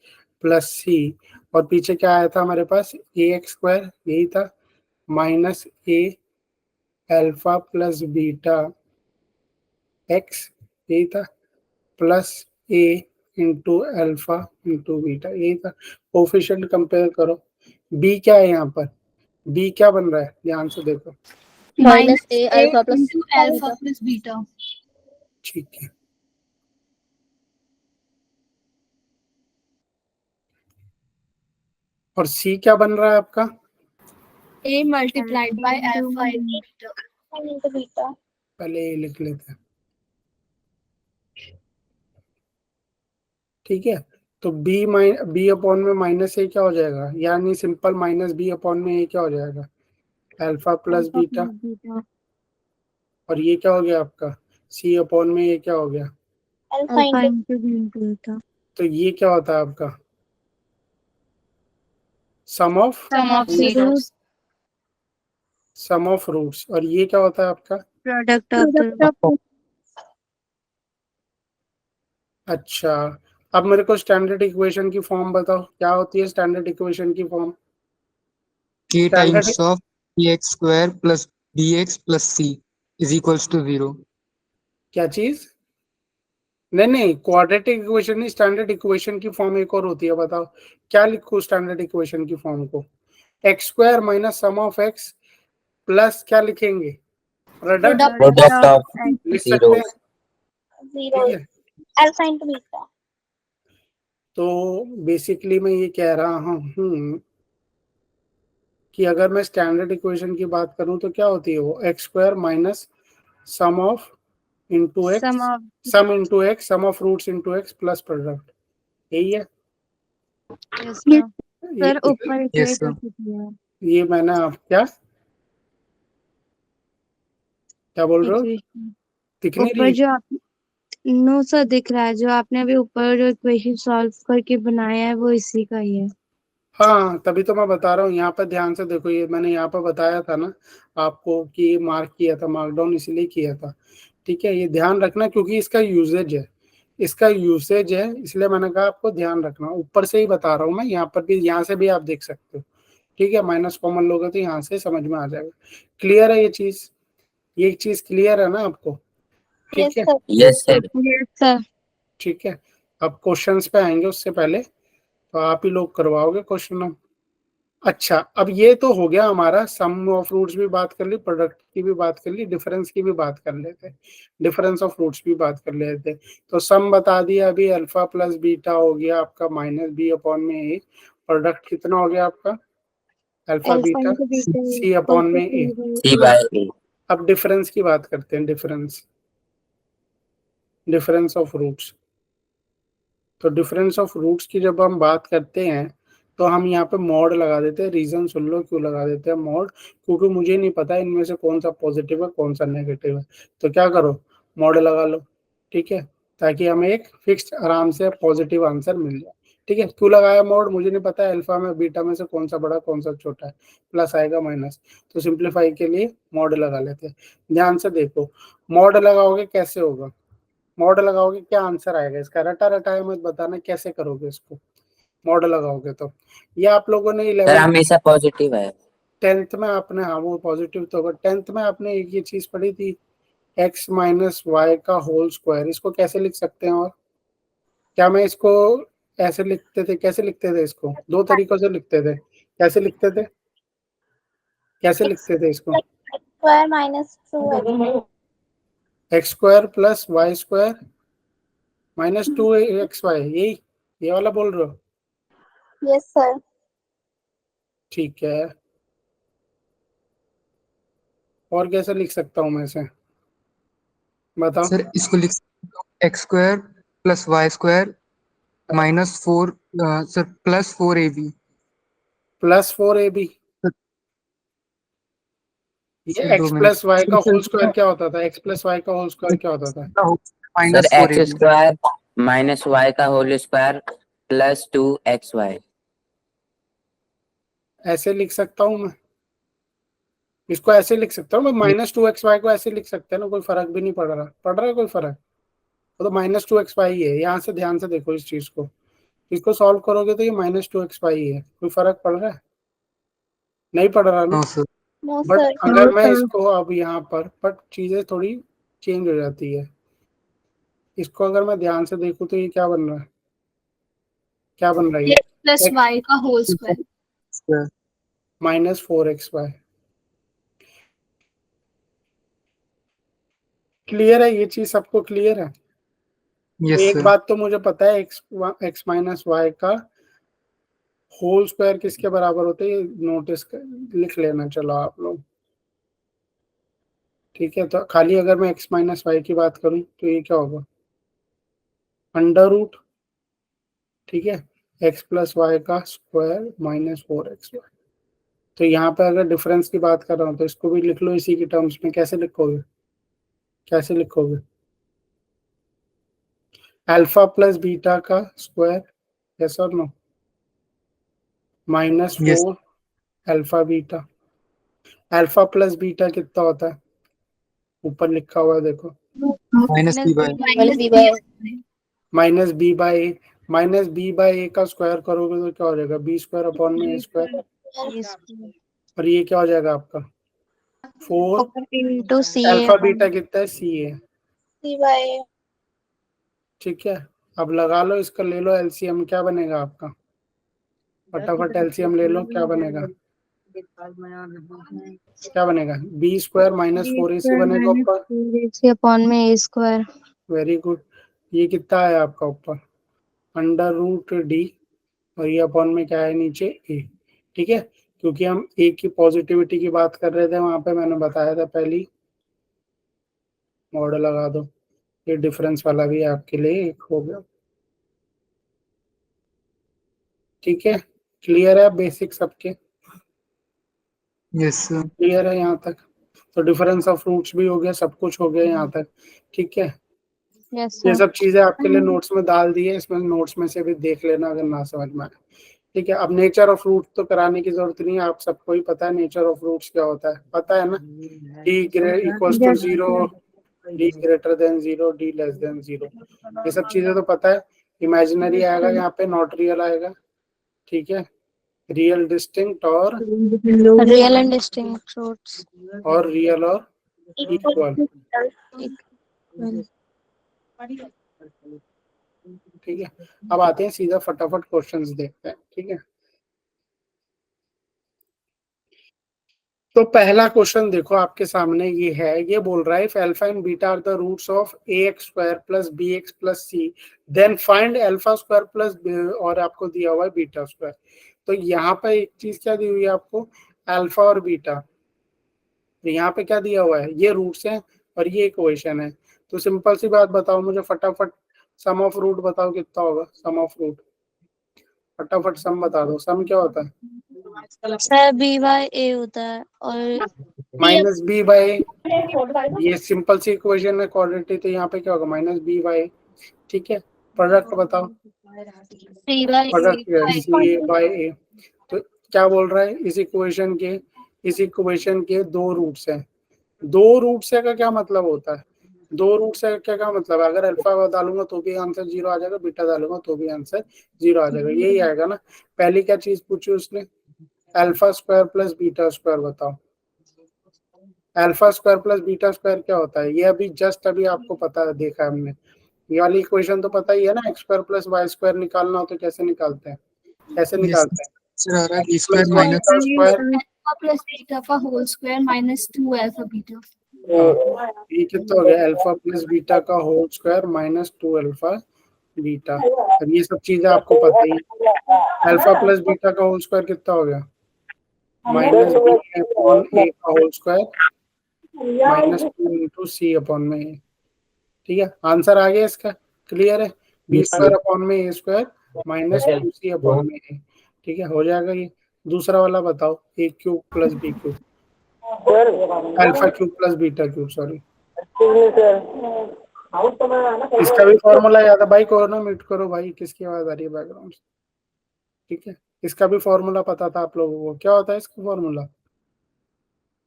plus c, और पीछे क्या आया था हमारे पास? ए एक्स स्क्वायर, यही था, minus A alpha plus beta x, यही था, प्लस ए इंटू अल्फा इंटू बीटा, यही था। कोफिशिएंट कंपेयर करो। बी क्या है यहाँ पर? बी क्या बन रहा है? ध्यान से देखो। Minus a alpha plus into alpha plus beta. ठीक है, और सी क्या बन रहा है आपका? A multiplied by alpha into beta. into beta. पहले ये लिख लेते हैं। ठीक है, तो बी अपॉन में माइनस ए क्या हो जाएगा? यानी सिंपल माइनस बी अपॉन में ए क्या हो जाएगा? Alpha plus beta. बीटा और ये क्या हो गया आपका? सी अपॉन में ए क्या हो गया? Alpha alpha into into beta तो ये क्या होता है आपका? Sum of Sum of zeros. zeros. Sum of roots, और ये क्या होता है आपका? प्रोडक्ट ऑफ द अच्छा, अब मेरे को स्टैंडर्ड इक्वेशन की फॉर्म बताओ, क्या होती है स्टैंडर्ड इक्वेशन की form? k Standard- times of bx square plus bx plus c is equals to 0. क्या चीज? नहीं, क्वाड्रेटिक इक्वेशन नहीं, स्टैंडर्ड इक्वेशन की फॉर्म एक और होती है, बताओ क्या लिखूं स्टैंडर्ड इक्वेशन की फॉर्म को? X square minus sum of x plus क्या लिखेंगे? प्रोडक्ट प्रोडक्ट ऑफ लिख सकते जीरो हैं, जीरो ठीक है। Alpha into beta. तो बेसिकली मैं ये कह रहा हूँ कि अगर मैं स्टैंडर्ड इक्वेशन की बात करूं तो क्या होती है वो? X square minus sum of into X, sum of sum into X, sum of roots into X plus product, यही है। यस ये, सर ऊपर Yes, sir. ये मैंने आप क्या बोल रहे हो? इक्वेशन दिख नहीं ऊपर रही? जो आप नो सर दिख रहा है, जो आपने अभी ऊपर जो इक्वेशन सॉल्व करके बनाया है वो इसी का ही है। हाँ, तभी तो मैं बता रहा हूँ, यहाँ पे ध्यान से देखो, ये मैंने यहाँ पे बताया था ना आपको कि ये मार्क किया था, मार्क डाउन इसलिए किया था, ठीक है। ये ध्यान रखना क्योंकि इसका यूजेज है, इसलिए मैंने कहा आपको ध्यान रखना। ऊपर से ही बता रहा हूँ मैं, यहाँ पर भी, यहाँ से भी आप देख सकते हो, ठीक है। माइनस कॉमन लोगे तो यहाँ से समझ में आ जाएगा। क्लियर है ये चीज क्लियर है ना आपको? ठीक यस है, sir. Yes sir. Yes sir. ठीक है। अब क्वेश्चंस पे आएंगे, उससे पहले तो आप ही लोग करवाओगे क्वेश्चन। अच्छा, अब ये तो हो गया हमारा, सम ऑफ रूट्स भी बात कर ली, प्रोडक्ट की भी बात कर ली, डिफरेंस की भी बात कर लेते, डिफरेंस ऑफ रूट्स भी बात कर लेते। तो सम बता दिया अभी, अल्फा प्लस बीटा हो गया आपका माइनस बी अपॉन में ए। प्रोडक्ट कितना हो गया आपका? Alpha alpha beta into beta c upon में ए। सी बाय ए। अब डिफरेंस की बात करते हैं, डिफरेंस ऑफ रूट्स। तो डिफरेंस ऑफ रूट्स की जब हम बात करते हैं तो हम यहाँ पे मॉड लगा देते हैं। रीजन सुन लो क्यों लगा देते हैं मॉड, क्योंकि मुझे नहीं पता इनमें से कौन सा पॉजिटिव है कौन सा नेगेटिव है। तो क्या करो, मॉड लगा लो, ठीक है, ताकि हमें एक फिक्स्ड आराम से पॉजिटिव आंसर मिल जाए, ठीक है। क्यों लगाया मॉड? मुझे नहीं पता अल्फा में बीटा में से कौन सा बड़ा कौन सा छोटा है, प्लस आएगा माइनस, तो सिंप्लीफाई के लिए मॉड लगा लेते हैं। ध्यान से देखो, मॉड लगाओगे कैसे होगा, मॉड लगाओगे क्या आंसर आएगा इसका? रटा रटाया मत बताना, कैसे करोगे इसको मॉड लगाओगे तो। ये आप लोगों ने सर 11 हमेशा पॉजिटिव है। 10th में आपने, हाँ वो पॉजिटिव तो होगा। 10th में आपने एक ये चीज पढ़ी थी, x माइनस वाई का होल स्क्वायर। इसको कैसे लिख सकते हैं? और क्या मैं इसको ऐसे लिखते थे? कैसे लिखते थे इसको? दो तरीकों से लिखते थे। कैसे लिखते थे? कैसे लिखते थे इसको? Square minus 2 X square plus Y square minus 2xy, यही ये वाला बोल रहे हो? Yes sir. ठीक है, और कैसे लिख सकता हूँ मैं इसे, बताओ? सर इसको लिख X square plus Y square minus 4 sir plus 4ab। Plus 4ab, ये एक्स प्लस वाई का होल स्क्वायर क्या होता था? एक्स प्लस वाई का होल स्क्वायर क्या होता था? Sir minus X 4ab। Square minus Y का होल स्क्वायर प्लस 2xy। ऐसे लिख सकता हूँ मैं इसको, ऐसे लिख सकता हूँ मैं, माइनस 2xy को ऐसे लिख सकते हैं ना, कोई फर्क भी नहीं पड़ रहा है कोई फर्क? वो तो माइनस 2xy ही है। यहाँ से ध्यान से देखो इस चीज को, इसको सॉल्व करोगे तो ये माइनस 2xy ही है। कोई फर्क पड़ रहा है? नहीं पड़ रहा ना? No sir. No but sir. अगर मैं इसको अब यहाँ पर, बट चीजें थोड़ी चेंज हो जाती है। इसको अगर मैं ध्यान से देखूं तो ये क्या बन रहा है? क्या बन रहा है? एक्स प्लस वाई का whole square minus 4xy। Clear है ये चीज? सबको क्लियर है? यस एक सर। बात तो मुझे पता है, एक्स माइनस वाई का होल स्क्वायर किसके बराबर होता है, ये नोटिस लिख लेना चलो आप लोग, ठीक है। तो खाली अगर मैं एक्स माइनस वाई की बात करूं तो ये क्या होगा? अंडर रूट, ठीक है, एक्स प्लस वाई का स्क्वायर माइनस 4xy। तो यहाँ पे अगर डिफरेंस की बात कर रहा हूँ तो इसको भी लिख लो इसी की टर्म्स में। कैसे लिखोगे? कैसे लिखोगे? अल्फा प्लस बीटा का स्क्वायर, यस और no, minus Yes. 4 alpha beta. Alpha plus beta कितना होता है? ऊपर लिखा हुआ है देखो, minus b by minus b by a. Minus b by a का स्क्वायर करोगे तो क्या हो जाएगा? बी स्क्वायर अपॉन में ए स्क्वायर, और ये क्या हो जाएगा आपका? 4 इंटू सी अल्फा बीटा कितना है? सी ए। सी बाय ठीक है, अब लगा लो इसका, ले लो एलसीएम, क्या बनेगा आपका? फटाफट एलसीएम ले लो, क्या बनेगा? क्या बनेगा? बी स्क्वायर माइनस 4ac बनेगा ऊपर। अपॉन में ए स्क्वायर। Very good. ये कितना है आपका ऊपर? अंडर रूट डी, और ये अपॉन में क्या है नीचे? ए। ठीक है, क्योंकि हम ए की पॉजिटिविटी की बात कर रहे थे, वहां पे मैंने बताया था पहली मॉडल लगा दो। ये डिफरेंस वाला भी आपके लिए एक हो गया। ठीक है, क्लियर है बेसिक सबके? Yes sir. क्लियर है यहाँ तक? तो डिफरेंस ऑफ रूट्स भी हो गया, सब कुछ हो गया यहाँ तक। ठीक है, यस ये सर। सब चीजें आपके लिए नोट्स में डाल दी है, इसमें नोट्स में से भी देख लेना अगर ना समझ में आए। ठीक है, अब नेचर ऑफ रूट तो कराने की जरूरत नहीं है, आप सबको ही पता है नेचर ऑफ रूट्स क्या होता है, पता है ना? D equals to 0, D greater than 0, D less than 0, ये सब चीजें तो पता है। इमेजिनरी आएगा यहाँ पे, नॉट रियल आएगा। ठीक है, रियल डिस्टिंक्ट और रियल एंड डिस्टिंक्ट रूट्स और रियल और इक्वल। ठीक है, अब आते हैं सीधा फटाफट क्वेश्चंस देखते हैं। ठीक है, तो पहला क्वेश्चन देखो आपके सामने, ये है, ये बोल रहा है if alpha and beta are the roots of ax square plus bx plus c then find alpha square plus, और आपको दिया हुआ है बीटा स्क्वायर। तो यहाँ पे एक चीज क्या दी हुई है आपको? अल्फा और बीटा। तो यहाँ पे क्या दिया हुआ है? ये रूट्स हैं और ये इक्वेशन है। तो सिंपल सी बात बताओ मुझे फटाफट, सम ऑफ रूट बताओ कितना होगा? सम ऑफ रूट फटाफट सम बता दो, सम क्या होता है? सर बी बाय ए होता है और माइनस बी बाय, ये सिंपल सी इक्वेशन है क्वाड्रेटिक, तो यहाँ पे क्या होगा? Minus b by. ठीक है, प्रोडक्ट बताओ, c by product c a by a. तो क्या बोल रहा है? इस इक्वेशन के दो रूट्स हैं। दो रूट्स का क्या मतलब होता है? दो रूट्स का क्या मतलब है? अगर अल्फा डालूंगा तो भी आंसर 0 आ जाएगा, बीटा डालूंगा तो भी आंसर 0 आ जाएगा, यही आएगा ना। पहली क्या चीज पूछी उसने? Alpha square plus beta square बताओ। Alpha square plus beta square क्या होता है? ये अभी जस्ट अभी आपको पता है, देखा है हमने। ये वाली इक्वेशन तो पता ही है ना, X square plus Y square निकालना हो तो कैसे निकालते हैं? कैसे निकालते हैं? सर आ रहा है b square minus alpha plus beta का whole square minus 2 alpha beta. ये कितना हो गया? अल्फा प्लस बीटा का whole square minus 2 alpha beta. अब ये सब चीजें आपको पता ही है। अल्फा प्लस बीटा का होल स्क्वायर कितना हो गया? माइनस बी अपॉन ए का whole square minus 2 into c upon में ए। ठीक है, आंसर आ गया इसका? क्लियर है? बी स्क्वायर अपॉन में ए स्क्वायर माइनस 2c अपॉन में ए। ठीक है, हो जाएगा ये। दूसरा वाला बताओ, a cube plus b cube, alpha cube plus beta cube, sorry. इसका भी फॉर्मूला याद है भाई? को ना म्यूट करो भाई, किसकी आवाज आ रही है बैकग्राउंड से? ठीक है, इसका भी फॉर्मूला पता था आप लोगों को? क्या होता है इसका फॉर्मूला?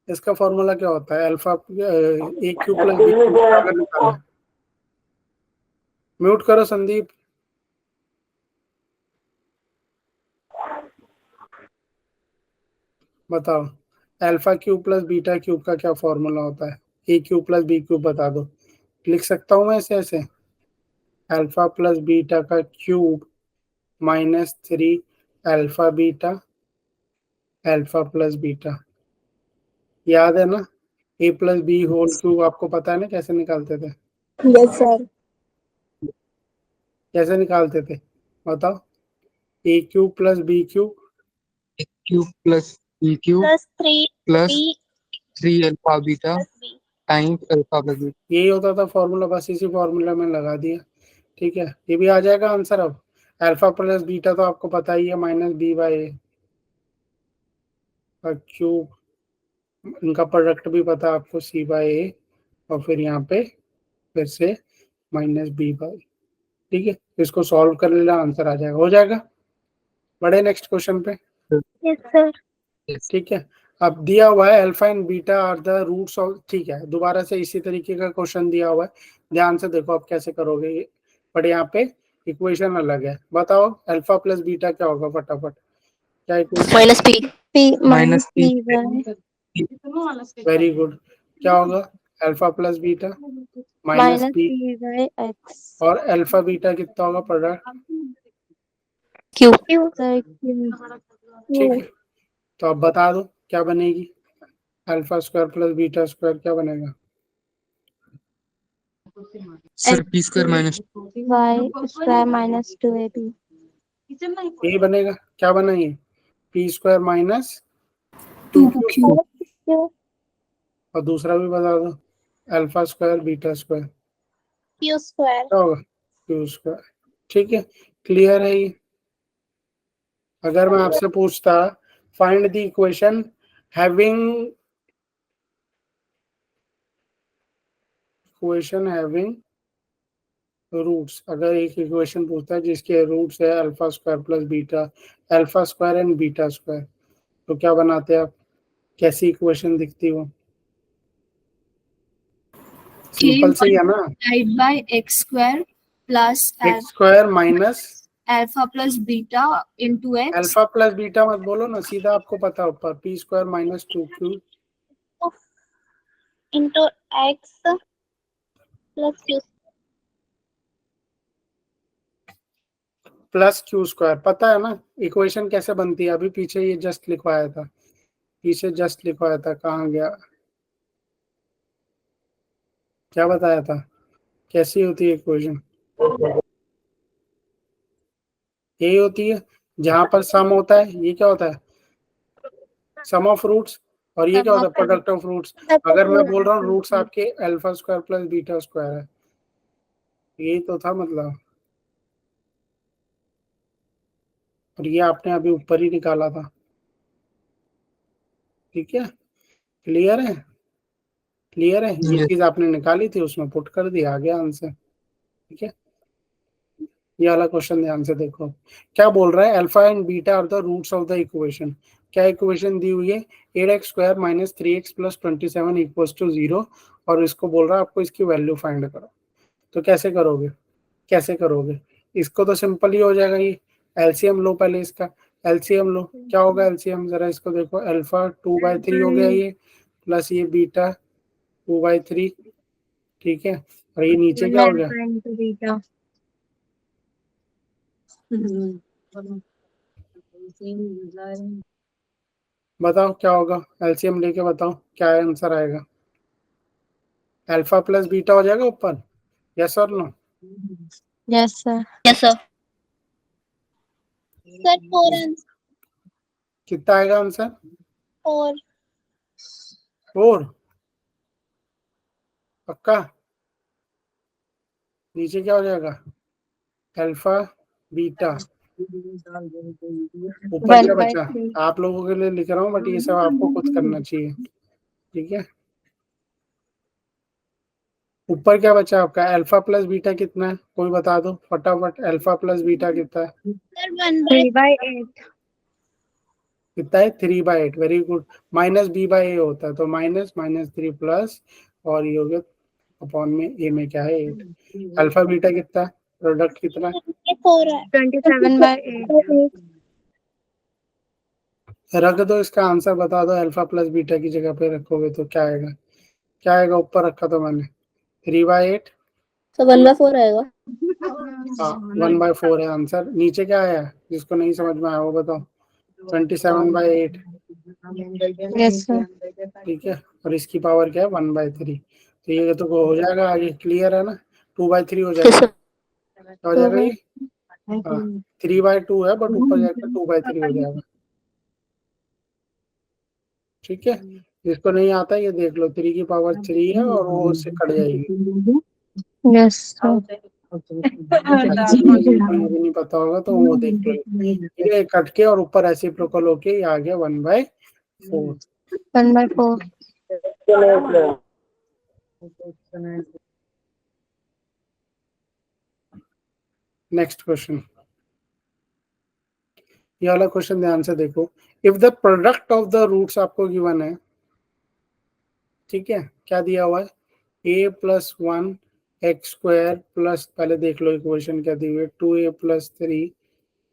इसका फॉर्मूला क्या होता है? अल्फा ए क्यूब प्लस बी क्यूब अगर निकालना। म्यूट करो संदीप। बताओ, alpha cube plus beta cube का क्या फॉर्मूला होता है? ए क्यूब प्लस बी क्यूब बता दो। लिख सकता हूँ मैं ऐसे ऐसे? अल्फा प्लस बीटा का cube minus 3 alpha beta alpha plus beta, याद है ना? ए प्लस बी होल क्यूब आपको पता है ना कैसे निकालते थे? Yes sir. कैसे निकालते थे बताओ? A cube plus b cube cube plus b cube plus 3 plus 3 alpha beta b times alpha plus beta. यही होता था फॉर्मूला, बस इसी फॉर्मूला में लगा दिया। ठीक है, ये भी आ जाएगा आंसर। अब अल्फा प्लस बीटा तो आपको पता ही है, minus b by A cube, इनका प्रोडक्ट भी पता है आपको, सी बाय ए, और फिर यहाँ पे फिर से माइनस बी बाय। ठीक है, इसको सॉल्व कर लेना, आंसर आ जाएगा। हो जाएगा? बढ़े नेक्स्ट क्वेश्चन पे। Yes sir. ठीक है, अब दिया हुआ है alpha and beta are the roots of, ठीक है, दोबारा से इसी तरीके का क्वेश्चन दिया हुआ है, ध्यान से देखो आप कैसे करोगे ये, बट यहाँ पे इक्वेशन अलग है। बताओ अल्फा प्लस बीटा क्या होगा फटाफट, क्या equation? Minus P P minus minus P P by very good. क्या होगा? Alpha plus beta minus minus P, P by X. और अल्फा बीटा कितना होगा प्रोडक्ट? Q Sir, Q. ठीक है, तो अब बता दो क्या बनेगी, alpha square plus beta square क्या बनेगा? Sir P square minus Y square minus 2AB. यही बनेगा, क्या बना ये? P square minus 2 2 Q. Q. और दूसरा भी बता दो, alpha square beta square Q square क्या होगा? Q square. ठीक है, क्लियर है ये? अगर मैं आपसे पूछता find the equation having roots, अगर एक इक्वेशन पूछता है जिसके रूट्स है alpha square plus beta, alpha square and beta square, तो क्या बनाते आप? कैसी इक्वेशन दिखती हो? सिंपल से ही है ना, divide by x square plus x square minus alpha plus beta into x. Alpha plus beta मत बोलो ना, सीधा आपको पता ऊपर P square minus 2q into X plus Q plus Q square, पता है ना इक्वेशन कैसे बनती है? अभी पीछे ये जस्ट लिखवाया था, पीछे जस्ट लिखवाया था, कहाँ गया? क्या बताया था, कैसी होती है इक्वेशन? यही होती है, जहां पर सम होता है, ये क्या होता है? सम ऑफ रूट्स, और ये क्या होता है? Product of roots. अगर मैं बोल रहा हूँ रूट्स आपके alpha square plus beta square है, यही तो था मतलब, और ये आपने अभी ऊपर ही निकाला था। ठीक है, क्लियर है? क्लियर है, ये Yes. चीज आपने निकाली थी, उसमें पुट कर दिया, आ गया आंसर। ठीक है, ये वाला क्वेश्चन ध्यान से देखो, क्या बोल रहा है? Alpha and beta are the roots of the equation. क्या इक्वेशन दी हुई है? 8x square minus 3x plus 27 equals to 0, और इसको बोल रहा है आपको इसकी वैल्यू फाइंड करो। तो कैसे करोगे, कैसे करोगे? इसको तो सिंपल ही हो जाएगा, ये एलसीएम लो पहले इसका, एलसीएम लो, क्या होगा एलसीएम? जरा इसको देखो, अल्फा 2/3 हो गया ये, प्लस ये बीटा 2/3, ठीक है, और ये नीचे क्या हो गया? Alpha into beta. बताओ क्या होगा, एलसीएम लेके बताओ क्या आंसर आएगा? अल्फा प्लस बीटा हो जाएगा ऊपर, यस और no? Yes, sir. Yes sir 4 answer कितना आएगा आंसर? 4 4 पक्का? नीचे क्या हो जाएगा? अल्फा बीटा, ऊपर क्या 1/3. बचा? आप लोगों के लिए लिख रहा हूँ, बट ये सब आपको खुद करना चाहिए। ठीक है, ऊपर क्या बचा आपका? अल्फा प्लस बीटा कितना है, कोई बता दो फटाफट, अल्फा प्लस बीटा कितना है? सर 1/3 3/8. कितना है? 3/8, very good. Minus B by a होता है, तो माइनस माइनस 3 प्लस, और ये हो गया अपॉन में ए में क्या है 8। अल्फा बीटा कितना है, प्रोडक्ट कितना है? 4 है 27/8. रख दो, इसका आंसर बता दो, अल्फा प्लस बीटा की जगह पे रखोगे तो क्या आएगा? क्या आएगा? ऊपर रखा तो मैंने 3/8, तो 1/4 आएगा। हाँ 1/4 है आंसर। नीचे क्या आया, जिसको नहीं समझ में आया वो बताओ? 27/8, Yes, sir. ठीक है, और इसकी पावर क्या है? 1/3, तो ये तो हो जाएगा आगे, क्लियर है ना? 2/3 हो जाएगा, क्या हो जाएगा ये? हाँ 3/2 है, बट ऊपर जाकर 2/3 हो जाएगा। ठीक है, जिसको नहीं आता ये देख लो, 3 की पावर 3 है और वो उससे कट जाएगी। Yes, sir. जिनको नहीं पता होगा तो वो देख लो, ठीक है, कट के और ऊपर रेसिप्रोकल होके ये आ गया 1/4। 1/4. नेक्स्ट क्वेश्चन, ये वाला क्वेश्चन ध्यान से देखो। If the product of the roots आपको गिवन है, ठीक है, क्या दिया हुआ है, a plus 1 x square plus, पहले देख लो इक्वेशन क्या दी हुई है, 2a plus 3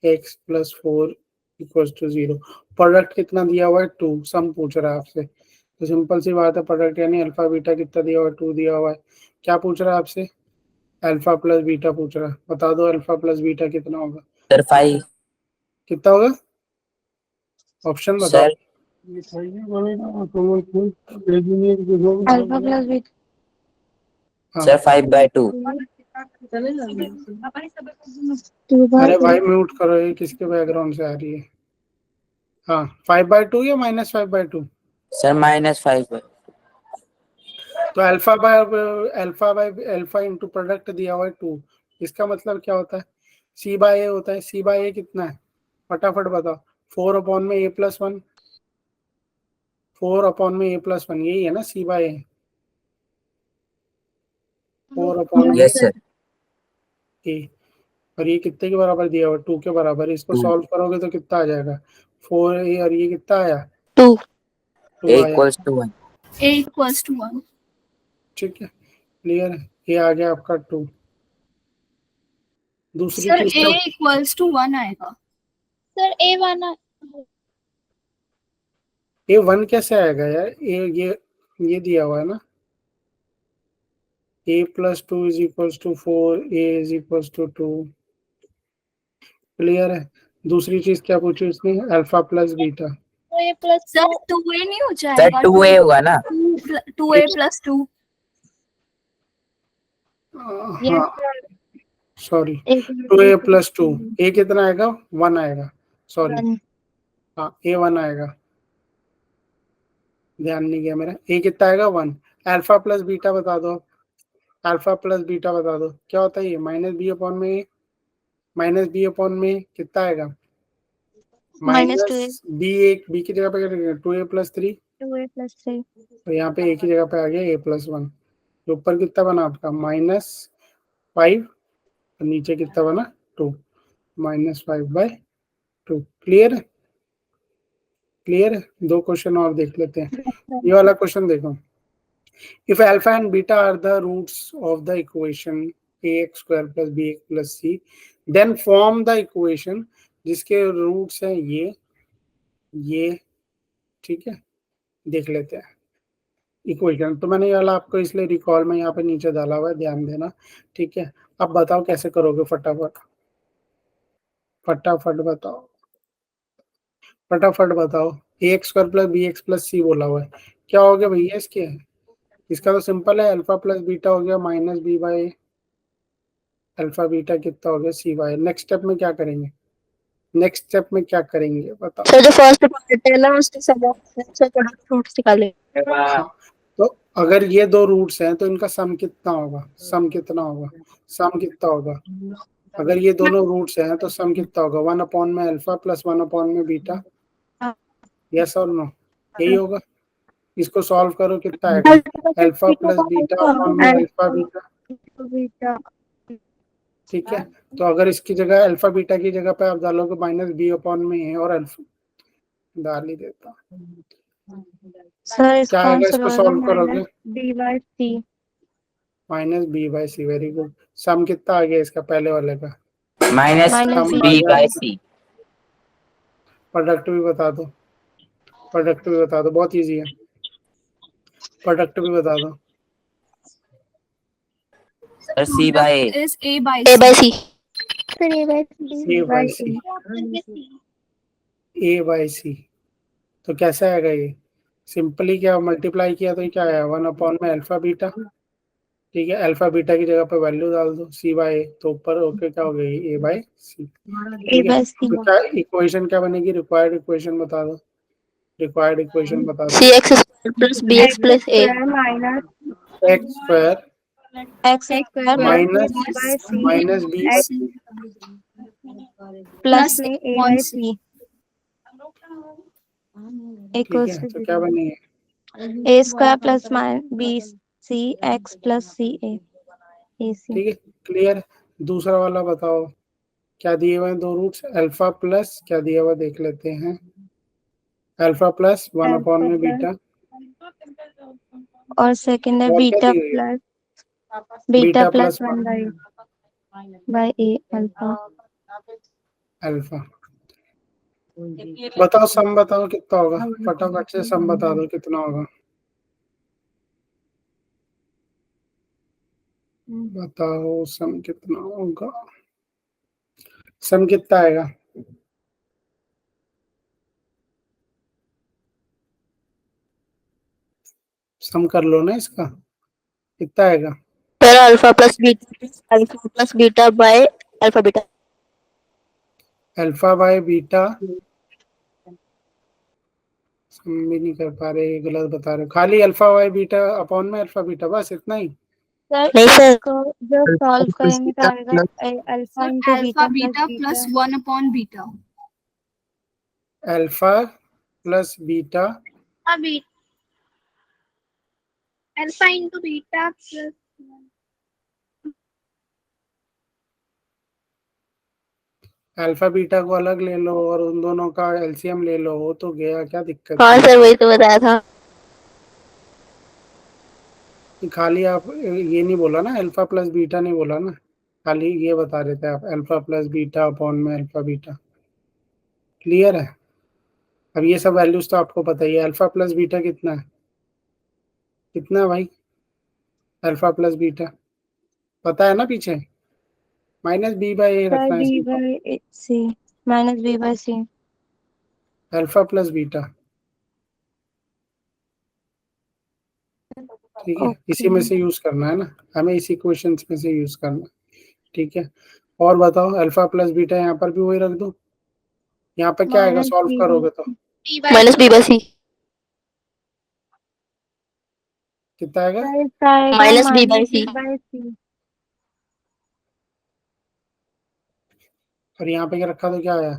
x plus 4 equals to 0। Product कितना दिया हुआ है, 2। सम पूछ रहा है आपसे, तो सिंपल सी बात है, प्रोडक्ट यानी अल्फा बीटा कितना दिया हुआ है, 2 दिया हुआ है। क्या पूछ रहा है आपसे, अल्फा प्लस बीटा पूछ रहा है। बता दो अल्फा प्लस बीटा कितना होगा, सर 5। कितना होगा, ऑप्शन बताओ। सर अल्फा प्लस बीटा हाँ। सर 5/2। 2/2। अरे भाई म्यूट करो, ये किसके बैकग्राउंड से आ रही है। हाँ, 5/2 या -5/2। सर -5। तो alpha by alpha into product दिया हुआ है 2। इसका मतलब क्या होता है, सी बाय ए होता है। सी बाय ए कितना है, फटाफट बताओ। 4 अपॉन में a प्लस 1, 4 अपॉन में a प्लस 1, यही है ना सी बाय ए। 4 अपॉन में यस सर। a, और ये कितने के बराबर दिया हुआ, 2 के बराबर। इसको 2 सॉल्व करोगे तो कितना आ जाएगा, 4a, और ये कितना आया, 2। 2 a आया। = 1। a = 1। ठीक है, क्लियर है, ये आ गया आपका 2। दूसरी सर चीज a क्या, = 1 आएगा। सर A1 ये 1 कैसे आएगा यार, ये दिया हुआ है ना, a plus 2 is equals to 4, a is equals to 2। Clear है। दूसरी चीज क्या पूछी उसने, अल्फा प्लस बीटा। तो A प्लस सर 2a नहीं हो सर जाएगा, 2a होगा ना। 2a + 2। हाँ सॉरी, 2a प्लस 2, a कितना आएगा, 1 आएगा, सॉरी, हाँ a 1 आएगा, ध्यान नहीं गया मेरा। a कितना आएगा, 1। अल्फा प्लस बीटा बता दो, अल्फा प्लस बीटा बता दो क्या होता है, ये -b अपॉन में a, -b अपॉन में कितना आएगा, -2a बी। एक बी की जगह पे क्या लिखेंगे, 2a प्लस 3, 2a + 3 तो यहाँ पे a की जगह पे आ गया a प्लस 1। तो ऊपर कितना बना आपका, -5, और नीचे कितना बना, 2, -5/2। क्लियर है, क्लियर है। 2 क्वेश्चन और देख लेते हैं। ये वाला क्वेश्चन देखो, if alpha and beta are the roots of the equation ax² + bx + c, then form the equation, जिसके रूट्स हैं ये, ठीक है, देख लेते हैं इक्वेशन। तो मैंने ये वाला आपको इसलिए रिकॉल में यहाँ पे नीचे डाला हुआ है, ध्यान देना, ठीक है। अब बताओ कैसे करोगे, फटाफट फटाफट बताओ, फटाफट बताओ। ax² + bx + c बोला हुआ है, क्या हो गया भैया इसके, इसका तो सिंपल है, अल्फा प्लस बीटा हो गया -b/a, अल्फा बीटा कितना हो गया c/a। नेक्स्ट स्टेप में क्या करेंगे, नेक्स्ट स्टेप में क्या करेंगे बताओ। सर जो फर्स्ट प्रोडक्ट है ना उसके सब प्रोडक्ट रूट्स निकाले। हाँ, तो अगर ये 2 रूट्स हैं तो इनका सम कितना होगा, सम कितना होगा, सम कितना होगा। अगर ये दोनों रूट्स हैं तो सम कितना होगा, 1 अपॉन में अल्फा प्लस 1 अपॉन में बीटा, यस और नो, यही होगा। इसको सॉल्व करो, कितना आएगा, अल्फा प्लस बीटा अपॉन में अल्फा बीटा, ठीक है। तो अगर इसकी जगह अल्फा बीटा की जगह पे आप डालोगे -b अपॉन में a, और अल्फा डाल ही देता, सर क्या इसका आएगा, आंसर इसको होगा सॉल्व करोगे, -b/c। -b/c। Very good. सम कितना आ गया इसका, पहले वाले का -b/c। प्रोडक्ट भी बता दो, प्रोडक्ट भी बता दो, बहुत इजी है, प्रोडक्ट भी बता दो। Sir c/a। is a/c। फिर a/c, तो कैसे आएगा ये, सिंपली क्या मल्टीप्लाई किया तो ये क्या आया, 1 अपॉन में अल्फा बीटा, ठीक है। अल्फा बीटा की जगह पे वैल्यू डाल दो c/a, तो ऊपर ओके क्या हो गई, a/c, ठीक है। तो क्या इक्वेशन क्या बनेगी, रिक्वायर्ड इक्वेशन बता दो, रिक्वायर्ड इक्वेशन बता दो। cx² + bx + a x² x² minus b plus में a/c ठीक इक्वल्स है। टू तो क्या बनेगी, a² + bc x + ca ac। ठीक है, क्लियर। दूसरा वाला बताओ, क्या दिए हुए हैं दो रूट्स, अल्फा प्लस क्या दिया हुआ देख लेते हैं, अल्फा प्लस 1 अपॉन में बीटा, और सेकंड है और क्या बीटा दी हुई है, beta beta plus plus 1 by A alpha. Alpha. बताओ सम बताओ कितना होगा, फटाफट से सम बता दो कितना होगा, बताओ सम कितना होगा, सम कितना आएगा, सम कर लो ना इसका, कितना आएगा, sir alpha plus beta by alpha beta. Alpha by beta, sum भी नहीं कर पा रहे, गलत बता रहे हो, खाली अल्फा बाय बीटा अपॉन में अल्फा बीटा, बस इतना ही। सर नहीं सर, इसको जब सॉल्व करेंगे तो आएगा alpha sir into alpha beta beta plus plus 1 upon beta. Alpha plus beta अभी alpha into beta plus alpha beta को अलग ले लो और उन दोनों का एलसीएम ले लो, वो तो गया, क्या दिक्कत हाँ है, सर वही तो बताया था। खाली आप ये नहीं बोला ना, अल्फा प्लस बीटा नहीं बोला ना, खाली ये बता रहे थे आप, अल्फा प्लस बीटा अपॉन में अल्फा बीटा। क्लियर है? अब ये सब वैल्यूज तो आपको पता ही है, अल्फा प्लस बीटा कितना है, कितना है भाई, अल्फा प्लस बीटा पता है ना पीछे, minus B by A sir रखना है बी इसमें, by C minus B by C. Alpha plus beta, ठीक है, इसी में से यूज करना है ना हमें, इसी क्वेश्चंस में से यूज करना, ठीक है। और बताओ अल्फा प्लस बीटा यहाँ पर भी वही रख दो, यहाँ पे क्या आएगा सॉल्व करोगे तो, माइनस बी बाई सी। कितना आएगा, माइनस बी बाई सी। और यहाँ पे क्या रखा तो क्या आया,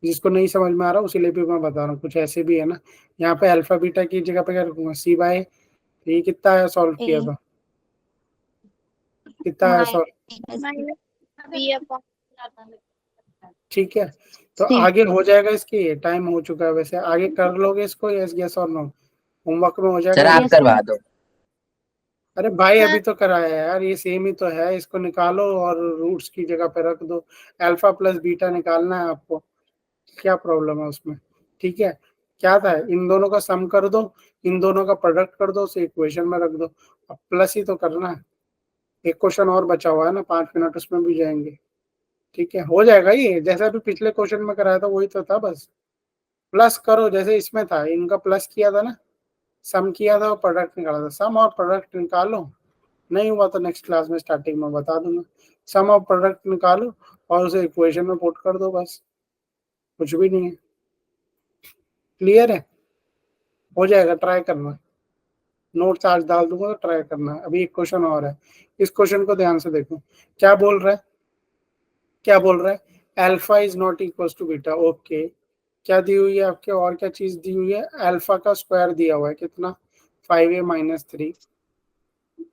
जिसको नहीं समझ में आ रहा उसी लिए भी मैं बता रहा हूँ, कुछ ऐसे भी है ना, यहाँ पे अल्फा बीटा की जगह पे क्या रखूंगा, सी बाय, ये कितना आया सॉल्व किया था, कितना आया सॉल्व, ठीक है। तो आगे हो जाएगा इसकी, टाइम हो चुका है वैसे, आगे कर लोगे इसको, यस यस और नो, होमवर्क में हो सर जाएगा। आप करवा दो। अरे भाई अभी तो कराया है यार, ये सेम ही तो है, इसको निकालो और रूट्स की जगह पे रख दो, अल्फा प्लस बीटा निकालना है आपको, क्या प्रॉब्लम है उसमें, ठीक है। क्या था, इन दोनों का सम कर दो, इन दोनों का प्रोडक्ट कर दो, उसे इक्वेशन में रख दो, अब प्लस ही तो करना है, एक क्वेश्चन और बचा हुआ है ना, 5 मिनट उसमें भी जाएंगे, ठीक है, हो जाएगा ये, जैसा अभी पिछले क्वेश्चन में कराया था वही तो था, बस प्लस करो, जैसे इसमें था, इनका प्लस किया था ना, सम किया था और प्रोडक्ट निकाला था, सम और प्रोडक्ट निकालो, नहीं हुआ तो नेक्स्ट क्लास में स्टार्टिंग में बता दूंगा, सम और प्रोडक्ट निकालो और उसे इक्वेशन में पुट कर दो, बस कुछ भी नहीं है, क्लियर है, हो जाएगा, ट्राई करना, नोट्स आज डाल दूंगा तो ट्राई करना। अभी एक क्वेश्चन और है, इस क्वेश्चन को ध्यान से देखो, क्या बोल रहा है, क्या बोल रहा है, alpha is not equal to beta, okay, क्या दी हुई है आपके, और क्या चीज दी हुई है, अल्फा का स्क्वायर दिया हुआ है कितना, 5a-3,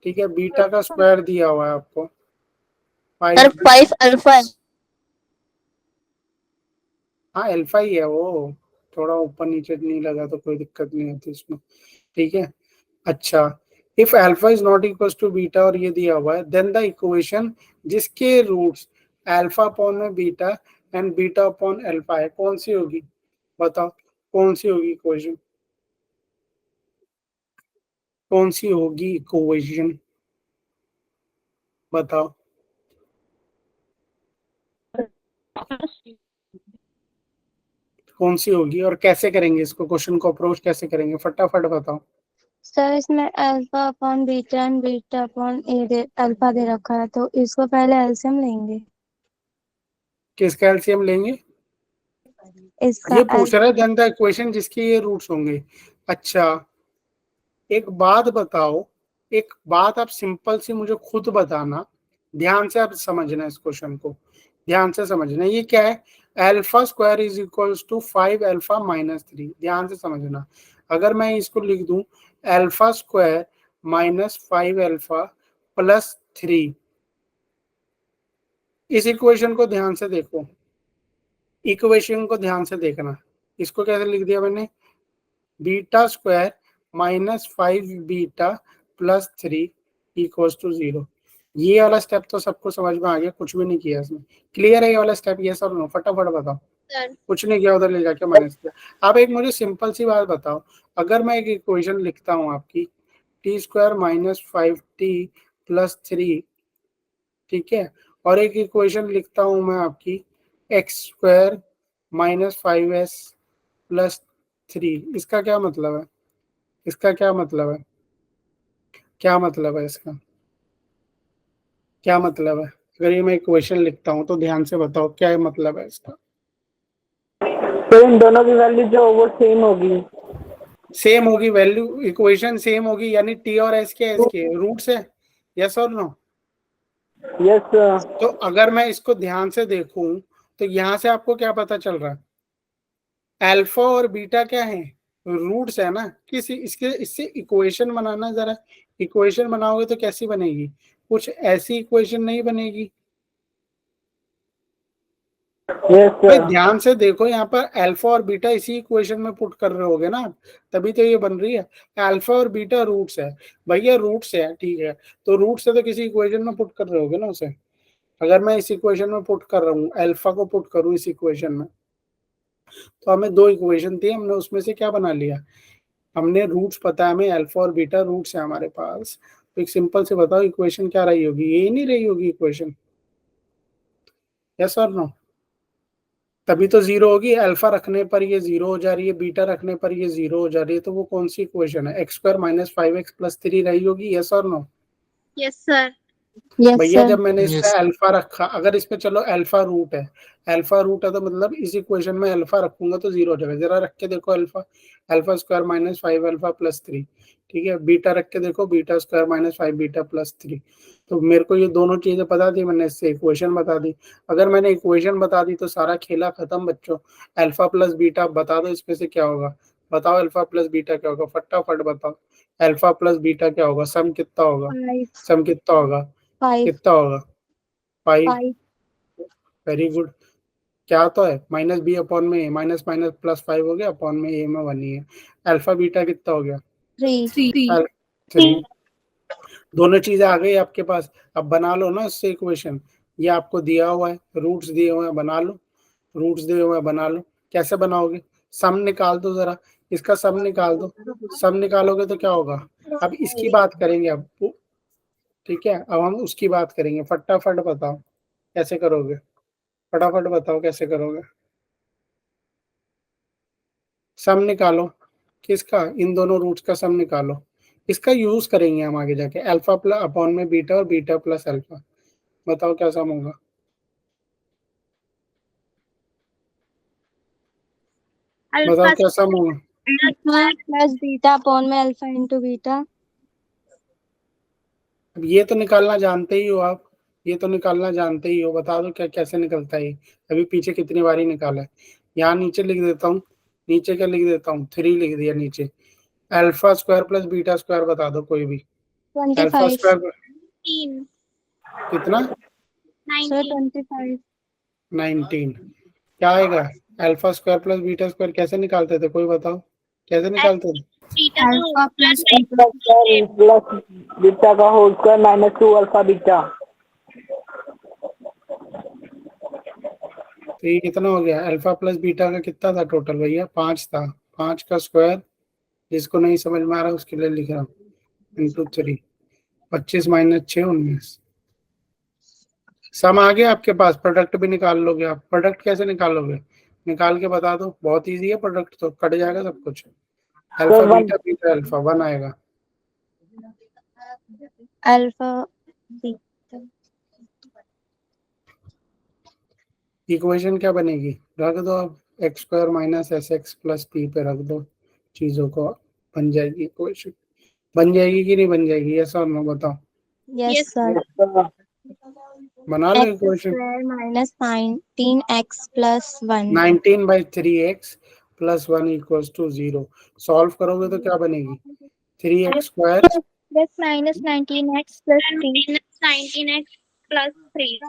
ठीक है, बीटा का स्क्वायर दिया हुआ है आपको सर 5, 5 अल्फा। हाँ अल्फा ही है वो, थोड़ा ऊपर नीचे नहीं लगा तो कोई दिक्कत नहीं होती इसमें, ठीक है। अच्छा, if alpha is not equal to beta और ये दिया हुआ है, देन द इक्वेशन जिसके रूट्स अल्फा अपॉन में beta and beta upon alpha है, कौन सी होगी, बताओ कौन सी होगी इक्वेशन, कौन सी होगी इक्वेशन, बताओ, कौन सी होगी और कैसे करेंगे इसको, क्वेश्चन को अप्रोच कैसे करेंगे, फटाफट बताओ। सर इसमें alpha upon beta and beta upon a alpha दे रखा है, तो इसको पहले एलसीएम लेंगे, किसका एलसीएम लेंगे, इसका ये पूछ रहा है, देन द इक्वेशन जिसके ये रूट्स होंगे। अच्छा एक बात बताओ, एक बात आप सिंपल सी मुझे खुद बताना, ध्यान से आप समझना इस क्वेश्चन को, ध्यान से समझना, ये क्या है, alpha square is equal to 5 alpha minus 3, ध्यान से समझना, अगर मैं इसको लिख दूं alpha square minus 5 alpha plus 3, इस इक्वेशन को ध्यान से देखो, इक्वेशन को ध्यान से देखना। इसको कैसे लिख दिया मैंने, beta square minus 5 beta plus 3 equals to 0। ये वाला स्टेप तो सबको समझ में आ गया, कुछ भी नहीं किया इसमें। क्लियर है ये वाला स्टेप? ये सब नो, फटाफट बताओ। कुछ नहीं किया, उधर ले जाके माइनस किया। अब एक मुझे सिंपल सी बात बताओ, अगर मैं एक इक्वेशन लिखता हूँ आपकी T square minus 5t plus 3, ठीक है, और एक इक्वेशन लिखता हूँ मैं आपकी x square minus 5s plus 3, इसका क्या मतलब है? इसका क्या मतलब है? क्या मतलब है इसका? क्या मतलब है? अगर ये मैं इक्वेशन लिखता हूँ तो ध्यान से बताओ क्या मतलब है इसका। तो इन दोनों की वैल्यू जो वो सेम होगी, सेम होगी, वैल्यू इक्वेशन सेम होगी, यानी टी और एस के रूट्स है, यस और नो? यस। तो अगर मैं इसको ध्यान से देखूं तो यहाँ से आपको क्या पता चल रहा है, अल्फा और बीटा क्या है, रूट्स है ना। किसी इसके इससे इक्वेशन बनाना, जरा इक्वेशन बनाओगे तो कैसी बनेगी? कुछ ऐसी इक्वेशन नहीं बनेगी। भाई ध्यान से देखो, यहाँ पर अल्फा और बीटा इसी इक्वेशन में पुट कर रहे होगे ना, तभी तो ये बन रही है। अल्फा और बीटा रूट्स है, भैया रूट्स है, ठीक है, तो रूट्स है तो किसी इक्वेशन में पुट कर रहे होगे ना उसे। अगर मैं इस इक्वेशन में पुट कर रहा हूँ, अल्फा को पुट करूँ इस इक्वेशन में, तो हमें दो इक्वेशन थी, हमने उसमें से क्या बना लिया, हमने रूट्स पता है हमें, अल्फा और बीटा रूट्स है हमारे पास। तो एक सिंपल से बताओ इक्वेशन क्या रही होगी, यही नहीं रही होगी इक्वेशन, यस और नो? तभी तो जीरो होगी, अल्फा रखने पर ये जीरो हो जा रही है, बीटा रखने पर ये जीरो हो जा रही है, तो वो कौन सी इक्वेशन है? X square minus 5x plus 3 रही होगी, यस और नो? Yes, sir. यस भैया सर। जब मैंने इस पे Yes. अल्फा रखा, अगर इस पे चलो अल्फा रूट है, अल्फा रूट है तो मतलब इस इक्वेशन में अल्फा रखूंगा तो जीरो हो जाएगा। जरा रख के देखो alpha, alpha square minus 5 alpha plus 3, ठीक है। बीटा रख के देखो, beta square minus 5 beta plus 3। तो मेरे को ये दोनों चीजें बता दी मैंने, इससे इक्वेशन बता दी। अगर मैंने इक्वेशन बता दी तो सारा खेला खत्म बच्चों। अल्फा प्लस बीटा बता दो इसमें से क्या होगा, बताओ अल्फा प्लस बीटा क्या होगा, फटाफट बताओ। अल्फा प्लस बीटा क्या होगा, सम कितना होगा, 5 सम कितना होगा, 5 कितना होगा? 5। 5 वेरी गुड। क्या तो है, माइनस बी अपॉन में ए, माइनस माइनस प्लस 5 हो गया, अपॉन में ए में 1 ही है। अल्फा बीटा कितना हो गया, 3 3। दोनों चीजें आ गई आपके पास, अब बना लो ना इससे इक्वेशन। ये आपको दिया हुआ है, रूट्स दिए हुए हैं, बना लो, रूट्स दिए हुए हैं, बना लो। कैसे बनाओगे, सम निकाल दो जरा, इसका सम निकाल दो। सम निकालोगे तो क्या होगा, अब इसकी बात करेंगे अब, ठीक है, अब हम उसकी बात करेंगे। फटाफट बताओ कैसे करोगे, फटाफट बताओ कैसे करोगे। सम निकालो, किसका, इन दोनों रूट्स का सम निकालो। इसका यूज करेंगे हम आगे जाके, अल्फा प्लस अपॉन में बीटा और बीटा प्लस अल्फा। बताओ क्या सम होगा, बताओ क्या सम होगा। प्लस बीटा अपॉन में अल्फा इंटू बीटा। अब ये तो निकालना जानते ही हो आप, ये तो निकालना जानते ही हो, बता दो क्या कैसे निकलता है। अभी पीछे कितनी बारी निकाला है, यहाँ नीचे लिख देता हूँ, नीचे क्या लिख देता हूँ, 3 लिख दिया नीचे। Alpha square plus beta square बता दो कोई भी। अल्फा 25 स्क्वायर कितना, सर 25 19। क्या आएगा, alpha square plus beta square कैसे निकालते थे, कोई बताओ कैसे निकालते थे? अल्फा प्लस प्लस बीटा का whole square minus 2 alpha beta. तो ये कितना हो गया, अल्फा प्लस बीटा का कितना था टोटल भैया, 5 था। 5 का स्क्वायर, जिसको नहीं समझ में आ रहा उसके लिए लिख रहा हूँ, इंटू 3, 25 माइनस 6 19। सम आ गया आपके पास, प्रोडक्ट भी निकाल लोगे आप। प्रोडक्ट कैसे निकालोगे, निकाल के बता दो, बहुत इजी है प्रोडक्ट, तो कट जाएगा सब कुछ। अल्फा बीटा बीटा अल्फा 1 आएगा। Alpha beta. इक्वेशन क्या बनेगी, रख दो अब, x square minus S x plus P पे रख दो चीजों को, बन जाएगी इक्वेशन। बन जाएगी कि नहीं बन जाएगी, ऐसा और नो बताओ। Yes sir. बना लो x equation. Square minus 19x plus 1। 19/3x plus 1 equals to 0। Solve करोगे तो क्या बनेगी, 3x square Plus minus 19x plus 3. 19x plus 3.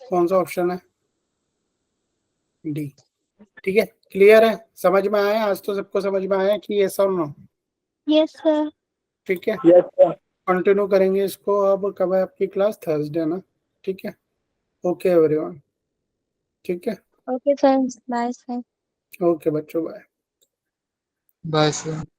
कौन सा ऑप्शन है? डी। ठीक है, क्लियर है, समझ में आया? आज तो सबको समझ में आया कि यस और नो? Yes, sir. ठीक है, Yes, sir. कंटिन्यू करेंगे इसको। अब कब है आपकी क्लास? थर्सडे ना? ठीक है, ओके एवरीवन। ठीक है, Okay, sir. Bye, sir. Okay बच्चों, बाय। Bye sir.